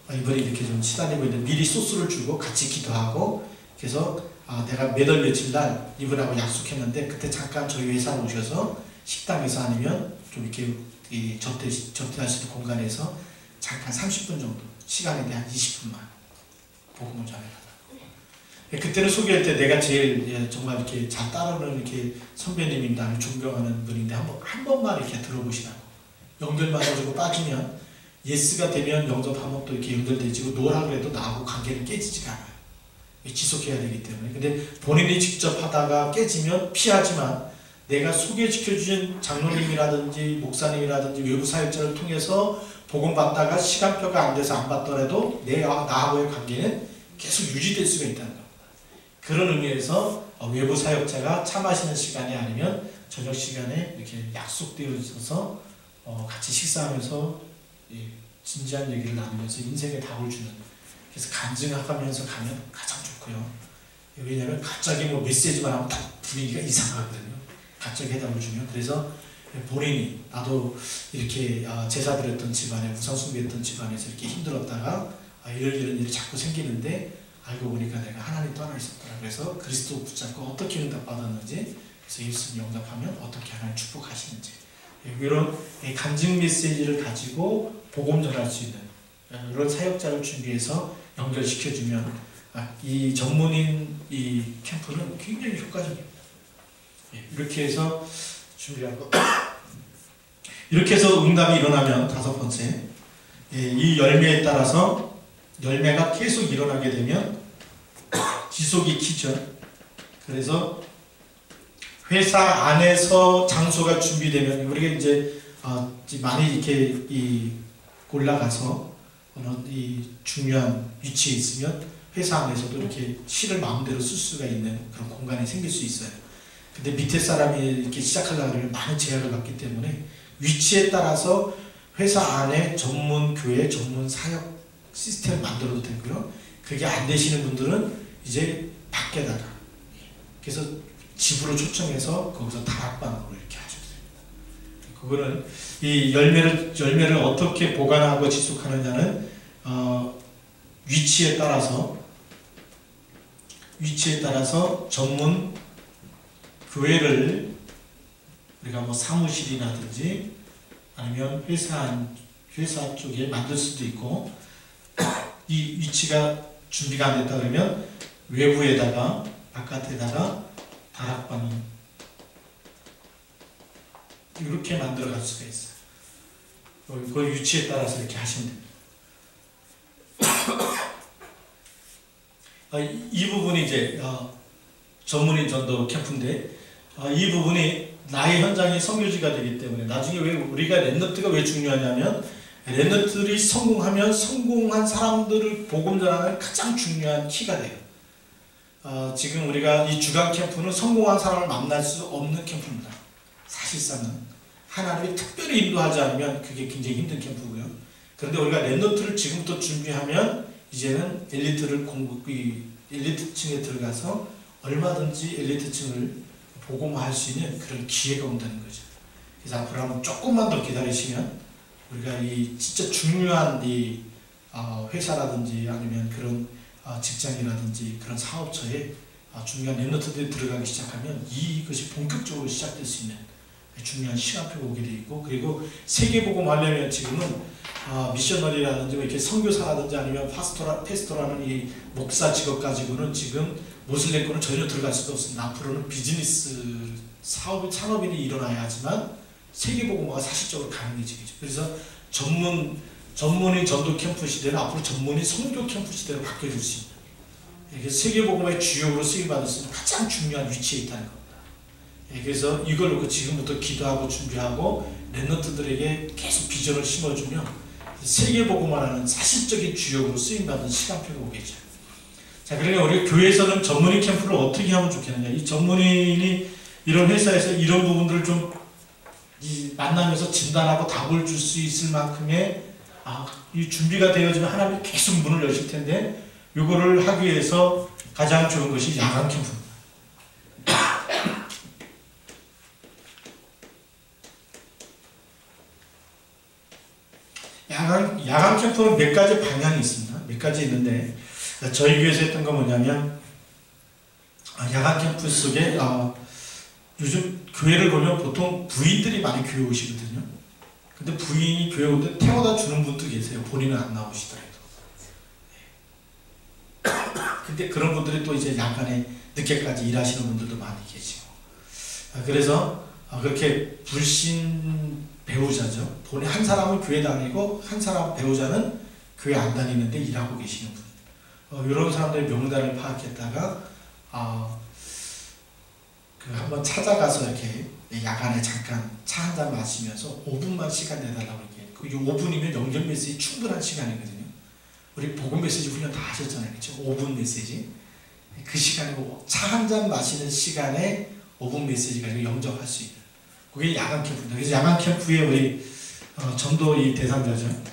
이번에 이렇게 좀 시달리고 있는데 미리 소스를 주고 같이 기도하고, 그래서 내가 몇 월 며칠 날 이분하고 약속했는데 그때 잠깐 저희 회사로 오셔서 식당에서 아니면 좀 이렇게 접대할 수 있는 공간에서 잠깐 30분 정도 시간에 대한 20분만 복음을 전해라. 그때는 소개할 때 내가 제일 정말 이렇게 잘 따르는 이렇게 선배님입니다. 나를 존경하는 분인데 한 번만 이렇게 들어보시라고. 연결만 해주고 빠지면 예스가 되면 영접하면 또 이렇게 연결되지고, 노라 그래도 나하고 관계는 깨지지가 않아요. 지속해야 되기 때문에. 근데 본인이 직접 하다가 깨지면 피하지만, 내가 소개시켜주신 장로님이라든지 목사님이라든지 외부 사역자를 통해서 복음 받다가 시간표가 안 돼서 안 받더라도 나하고의 관계는 계속 유지될 수가 있다는 겁니다. 그런 의미에서 외부 사역자가 차 마시는 시간이 아니면 저녁 시간에 이렇게 약속되어 있어서 같이 식사하면서 진지한 얘기를 나누면서 인생의 답을 주는, 그래서 간증하면서 가면 가장 좋고요. 왜냐하면 갑자기 메시지만 하면 딱 분위기가 이상하거든요. 갑자기 해답을 주면. 그래서 본인이 나도 이렇게 제사 드렸던 집안에, 우상숭배했던 집안에서 이렇게 힘들었다가 이런 일이 자꾸 생기는데 알고 보니까 내가 하나님 떠나 있었더라. 그래서 그리스도 붙잡고 어떻게 응답받았는지, 그래서 예수님 영접하면 어떻게 하나님 축복하시는지, 이런 간증 메시지를 가지고 복음 전할 수 있는 이런 사역자를 준비해서 연결시켜주면 이 전문인 이 캠프는 굉장히 효과적입니다. 이렇게 해서 준비하고 이렇게 해서 응답이 일어나면, 다섯 번째, 이 열매에 따라서 열매가 계속 일어나게 되면 지속이 키죠. 그래서 회사 안에서 장소가 준비되면, 우리가 이제 많이 이렇게 올라가서 이 중요한 위치에 있으면 회사 안에서도 이렇게 실을 마음대로 쓸 수가 있는 그런 공간이 생길 수 있어요. 근데 밑에 사람이 이렇게 시작하려고 하면 많은 제약을 받기 때문에 위치에 따라서 회사 안에 전문 교회, 전문 사역 시스템 만들어도 되고요. 그게 안 되시는 분들은 이제 밖에다가, 그래서 집으로 초청해서 거기서 다락방으로 이렇게 하셔도 됩니다. 그거는 이 열매를 어떻게 보관하고 지속하느냐는 위치에 따라서 전문 교회를 우리가 뭐 사무실이라든지 아니면 회사 쪽에 만들 수도 있고, 이 위치가 준비가 안 됐다 그러면 외부에다가 바깥에다가 다락방을 이렇게 만들어 갈 수가 있어요. 그 위치에 따라서 이렇게 하시면 됩니다. 이 부분이 이제 전문인 전도 캠프인데, 이 부분이 나의 현장의 선교지가 되기 때문에 나중에 왜 우리가 랩넌트가 왜 중요하냐면, 랩넌트들이 성공한 사람들을 복음 전하는 가장 중요한 키가 돼요. 지금 우리가 이 주간 캠프는 성공한 사람을 만날 수 없는 캠프입니다. 사실상은 하나님이 특별히 인도하지 않으면 그게 굉장히 힘든 캠프고요. 그런데 우리가 랩넌트를 지금부터 준비하면 이제는 엘리트층에 들어가서 얼마든지 엘리트층을 복음화할 수 있는 그런 기회가 온다는 거죠. 그래서 앞으로 한번 조금만 더 기다리시면 우리가 이 진짜 중요한 이 회사라든지 아니면 그런 직장이라든지 그런 사업처에 중요한 랩넌트들이 들어가기 시작하면 이것이 본격적으로 시작될 수 있는 중요한 시간표가 오게 되어 있고, 그리고 세계복음 하려면 지금은 미셔너리라든지 이렇게 선교사라든지 아니면 패스토라는 이 목사 직업 가지고는 지금 모슬렘권은 전혀 들어갈 수가 없습니다. 앞으로는 비즈니스 산업인이 일어나야 하지만 세계복음화가 사실적으로 가능해지겠죠. 그래서 전문인 전도 캠프 시대는 앞으로 전문인 선교 캠프 시대로 바뀌어질 수 있는, 세계복음화의 주역으로 쓰임받을 수 있는 가장 중요한 위치에 있다는 겁니다. 그래서 이걸 놓고 지금부터 기도하고 준비하고 랩넌트들에게 계속 비전을 심어주면 세계복음화라는 사실적인 주역으로 쓰임받는 시간표가 오겠죠. 자, 그러니까 우리 교회에서는 전문인 캠프를 어떻게 하면 좋겠느냐. 이 전문인이 이런 회사에서 이런 부분들을 좀 만나면서 진단하고 답을 줄 수 있을 만큼의 이 준비가 되어지면 하나님이 계속 문을 여실 텐데, 이거를 하기 위해서 가장 좋은 것이 야간 캠프입니다. 야간 캠프는 몇 가지 방향이 있습니다. 몇 가지 있는데, 저희 교회에서 했던 건 뭐냐면, 야간 캠프 속에 요즘 교회를 보면 보통 부인들이 많이 교회 오시거든요. 근데 부인이 교회 올 때 태워다 주는 분도 계세요. 본인은 안 나오시더라도. 근데 그런 분들이 또 이제 야간에 늦게까지 일하시는 분들도 많이 계시고. 그래서 그렇게 불신 배우자죠. 본인 한 사람은 교회 다니고 한 사람 배우자는 교회 안 다니는데 일하고 계시는 분. 이런 사람들의 명단을 파악했다가 한번 찾아가서 이렇게 야간에 잠깐 차 한잔 마시면서 5분만 시간 내달라고 이렇게. 5분이면 영접 메시지 충분한 시간이거든요. 우리 복음 메시지 훈련 다 하셨잖아요. 그렇죠? 5분 메시지. 그 시간에 차 한잔 마시는 시간에 5분 메시지 가지고 영접할 수 있는. 그게 야간 캠프입니다. 그래서 야간 캠프에 우리 전도 이 대상자죠.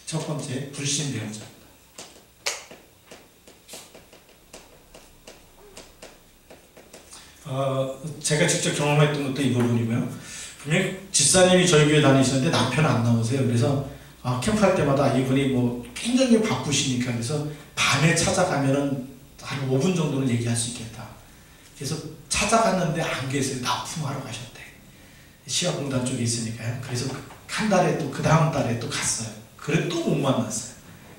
첫 번째, 불신 배우자. 제가 직접 경험했던 것도 이 부분이고요. 분명히 집사님이 저희 교회 다니시는데 남편은 안 나오세요. 그래서 캠프할 때마다 이분이 뭐 굉장히 바쁘시니까, 그래서 밤에 찾아가면은 한 5분 정도는 얘기할 수 있겠다. 그래서 찾아갔는데 안 계세요. 납품하러 가셨대. 시아공단 쪽에 있으니까요. 그래서 한 달에 또 그 다음 달에 또 갔어요. 그래 또 못 만났어요.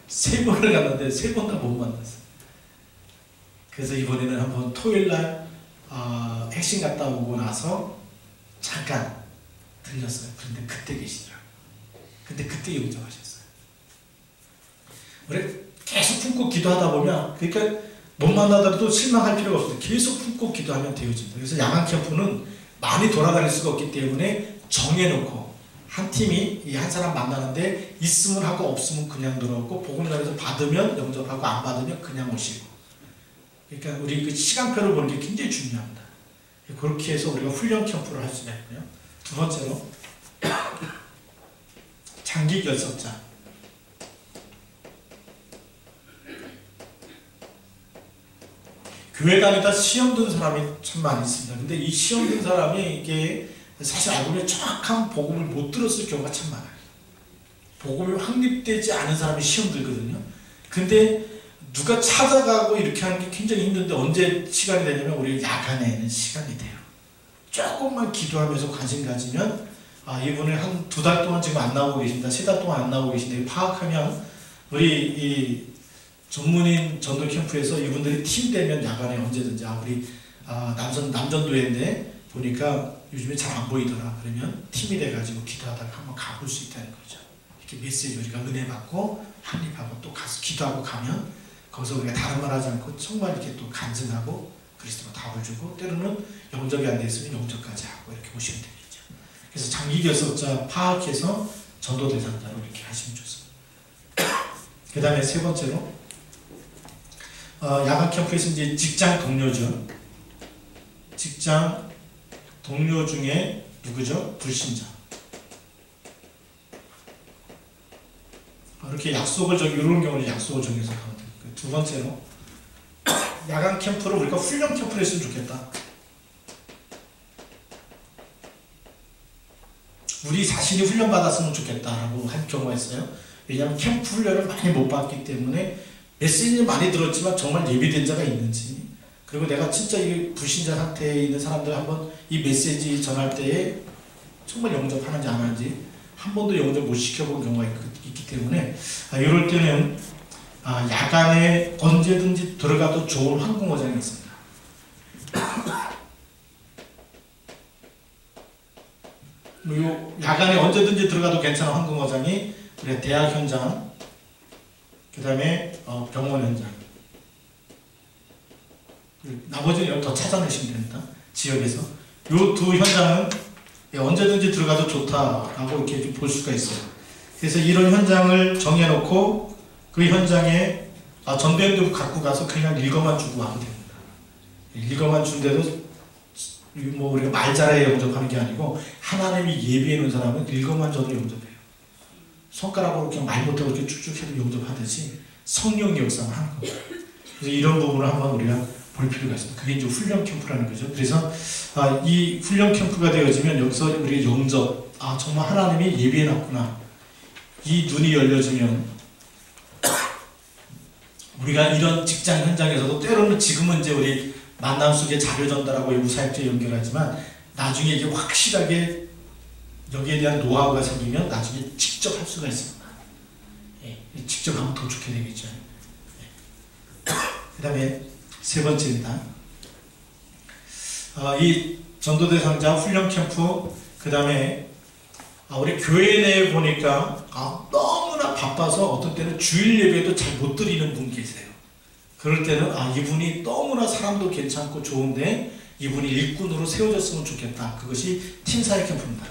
3번을 갔는데 3번 다 못 만났어요. 그래서 이번에는 한번 토요일날 핵심 갔다 오고 나서 잠깐 들렸어요. 그런데 그때 계시더라고요. 근데 그때 영접하셨어요. 우리 계속 품고 기도하다 보면, 그러니까 못 만나더라도 실망할 필요가 없어요. 계속 품고 기도하면 되어집니다. 그래서 야간 캠프는 많이 돌아다닐 수가 없기 때문에 정해놓고 한 팀이 이 한 사람 만나는데 있으면 하고 없으면 그냥 들어오고 복음전에서 받으면 영접하고 안 받으면 그냥 오시고. 그러니까 우리 그 시간표를 보는 게 굉장히 중요합니다. 그렇게 해서 우리가 훈련 캠프를 할 수가 있고요. 두 번째로 장기 결석자. 교회 다니다 시험 든 사람이 참 많이 있습니다. 근데 이 시험 든 사람이 이게 사실 알고 보면 정확한 복음을 못 들었을 경우가 참 많아요. 복음이 확립되지 않은 사람이 시험 들거든요. 근데 누가 찾아가고 이렇게 하는 게 굉장히 힘든데 언제 시간이 되냐면 우리 야간에는 시간이 돼요. 조금만 기도하면서 관심 가지면 이분을 한 2달 동안 지금 안 나오고 계신다, 3달 동안 안 나오고 계신다 파악하면 우리 이 전문인 전도 캠프에서 이분들이 팀 되면 야간에 언제든지 우리 남전도회인데 보니까 요즘에 잘 안 보이더라. 그러면 팀이 돼가지고 기도하다가 한번 가볼 수 있다는 거죠. 이렇게 메시지 우리가 은혜 받고 확립하고 또 가서 기도하고 가면 거기서 우리가 다른 말 하지 않고 정말 이렇게 또 간증하고 그리스도로 답을 주고 때로는 영접이 안 됐으면 영접까지 하고 이렇게 보시면 되겠죠. 그래서 장기 결석자 파악해서 전도 대상자로 이렇게 하시면 좋습니다. 그 다음에 세 번째로 야간 캠프에서 이제 직장 동료죠. 직장 동료 중에 누구죠? 불신자. 이렇게 약속을 이런 경우는 약속을 정해서 가면 됩니다. 두 번째로 야간 캠프를 우리가 훈련 캠프를 했으면 좋겠다. 우리 자신이 훈련 받았으면 좋겠다라고 한 경우가 있어요. 왜냐하면 캠프 훈련을 많이 못 받기 때문에 메시지는 많이 들었지만 정말 예비된 자가 있는지, 그리고 내가 진짜 이 불신자 상태에 있는 사람들 한번 이 메시지 전할 때에 정말 영접하는지 안 하는지 한 번도 영접 못 시켜본 경우가 있기 때문에 이럴 때는 야간에 언제든지 들어가도 좋은 항공어장이 있습니다. 야간에 언제든지 들어가도 괜찮은 항공어장이 우리가 대학 현장, 그 다음에 병원 현장, 나머지는 더 찾아내시면 됩니다. 지역에서 이 두 현장은 언제든지 들어가도 좋다라고 이렇게 볼 수가 있어요. 그래서 이런 현장을 정해놓고 그 현장에 전도연도 갖고 가서 그냥 읽어만 주고 와도 됩니다. 읽어만 준데도 뭐 우리가 말 잘해 영접하는 게 아니고 하나님이 예비해 놓은 사람은 읽어만 줘도 영접해요. 손가락으로 그냥 말 못하고 이렇게 쭉쭉 해도 영접하듯이 성령의 역사만 하는 거예요. 그래서 이런 부분을 한번 우리가 볼 필요가 있습니다. 그게 이제 훈련 캠프라는 거죠. 그래서 이 훈련 캠프가 되어지면 여기서 우리 영접, 정말 하나님이 예비해 놨구나. 이 눈이 열려지면 우리가 이런 직장 현장에서도 때로는 지금은 이제 우리 만남 속에 자료 전달하고 우사역제 연결하지만 나중에 이게 확실하게 여기에 대한 노하우가 생기면 나중에 직접 할 수가 있습니다. 직접 하면 더 좋게 되겠죠. 그 다음에 세 번째입니다. 이 전도대상자 훈련 캠프, 그 다음에 우리 교회 내에 보니까 너무나 바빠서 어떤 때는 주일 예배도 잘 못 드리는 분 계세요. 그럴 때는 이분이 너무나 사람도 괜찮고 좋은데 이분이 일꾼으로 세워졌으면 좋겠다. 그것이 팀사역 캠프입니다.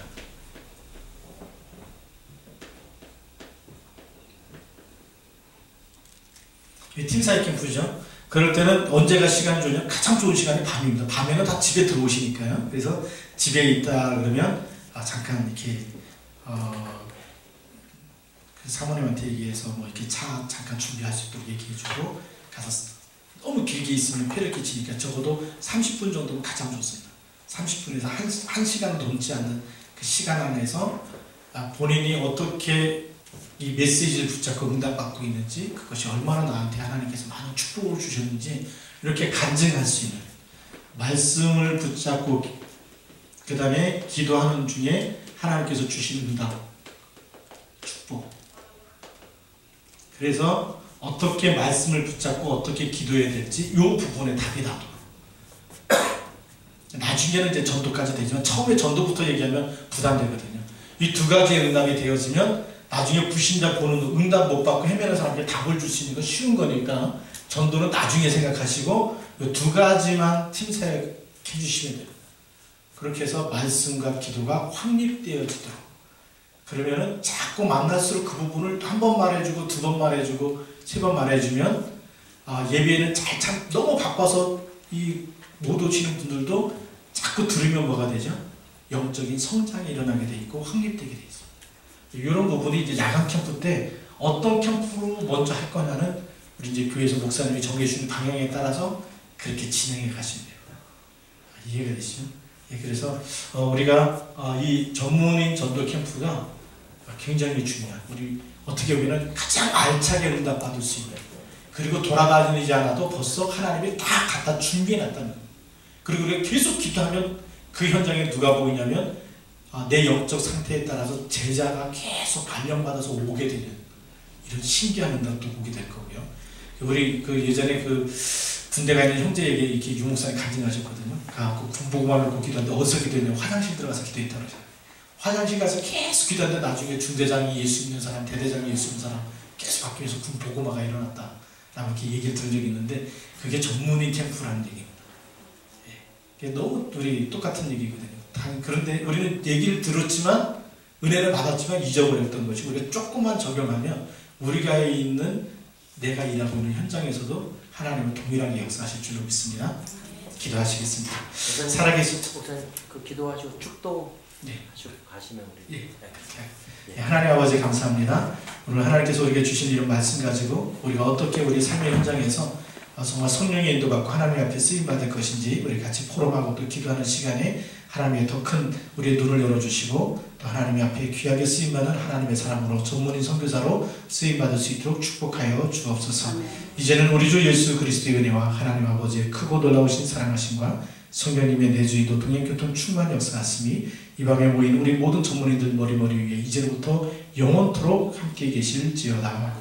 팀사역 캠프죠. 그럴 때는 언제가 시간이 좋냐? 가장 좋은 시간이 밤입니다. 밤에는 다 집에 들어오시니까요. 그래서 집에 있다 그러면 잠깐 이렇게 그 사모님한테 얘기해서 뭐 이렇게 차 잠깐 준비할 수 있도록 얘기해주고 가서 너무 길게 있으면 폐를 끼치니까 적어도 30분 정도면 가장 좋습니다. 30분에서 1시간 넘지 않는 그 시간 안에서 본인이 어떻게 이 메시지를 붙잡고 응답받고 있는지, 그것이 얼마나 나한테 하나님께서 많은 축복을 주셨는지 이렇게 간증할 수 있는, 말씀을 붙잡고 그 다음에 기도하는 중에 하나님께서 주신 응답, 축복. 그래서 어떻게 말씀을 붙잡고 어떻게 기도해야 될지 이 부분에 답이 나도록. 나중에는 이제 전도까지 되지만 처음에 전도부터 얘기하면 부담되거든요. 이 두 가지의 응답이 되어지면 나중에 불신자 보는 응답 못 받고 헤매는 사람에게 답을 줄 수 있는 건 쉬운 거니까 전도는 나중에 생각하시고 이 두 가지만 팀사역 해주시면 돼요. 그렇게 해서 말씀과 기도가 확립되어지도록 그러면은 자꾸 만날수록 그 부분을 한 번 말해주고 두 번 말해주고 세 번 말해주면 예배는 잘 참 너무 바빠서 못 오시는 분들도 자꾸 들으면 뭐가 되죠? 영적인 성장이 일어나게 돼 있고 확립되게 돼 있어요. 이런 부분이 이제 야간 캠프 때 어떤 캠프로 먼저 할 거냐는 우리 이제 교회에서 목사님이 정해주는 방향에 따라서 그렇게 진행해 가시면 됩니다. 이해가 되시죠? 예, 그래서 우리가 이 전문인 전도 캠프가 굉장히 중요한, 우리 어떻게 보면 가장 알차게 응답받을 수 있는, 그리고 돌아다니지 않아도 벌써 하나님이 다 갖다 준비해 놨다는 거예요. 그리고 우리가 계속 기도하면 그 현장에 누가 보이냐면 내 영적 상태에 따라서 제자가 계속 발령받아서 오게 되는 이런 신기한 응답도 보게 될 거고요. 우리 예전에 군대 가 있는 형제에게 이렇게 유목사님 간증하셨거든요. 그 군복음을 놓고 기도하는데 어디서 기도했냐면 화장실 들어가서 기도했다고 그러잖아요. 화장실 가서 계속 기도하는데 나중에 중대장이 예수 믿는 사람, 대대장이 예수 믿는 사람 계속 바뀌면서 군복음화가 일어났다 라고 이렇게 얘기를 들은 적이 있는데, 그게 전문인 캠프라는 얘기입니다. 예. 너무 우리 똑같은 얘기거든요. 그런데 우리는 얘기를 들었지만, 은혜를 받았지만 잊어버렸던 것이, 우리가 조금만 적용하면 우리가 있는 내가 일하고 있는 현장에서도 하나님은 동일하게 역사하실 줄로 믿습니다. 기도하시겠습니다. 살아계신 그 기도하시고 축도 네. 가시면 우리 예. 하나님 아버지 감사합니다. 오늘 하나님께서 우리에게 주신 이런 말씀 가지고 우리가 어떻게 우리 삶의 현장에서 정말 성령의 인도받고 하나님 앞에 쓰임받을 것인지 우리 같이 포럼하고 또 기도하는 시간에 하나님의 더 큰 우리의 눈을 열어주시고, 또 하나님의 앞에 귀하게 쓰임받는 하나님의 사람으로 전문인 선교사로 쓰임받을 수 있도록 축복하여 주옵소서. 이제는 우리 주 예수 그리스도의 은혜와 하나님 아버지의 크고 놀라우신 사랑하심과 성령님의 내주의도 동행교통 충만 역사하심이 이 방에 모인 우리 모든 전문인들 머리머리 위에 이제부터 영원토록 함께 계실지어다.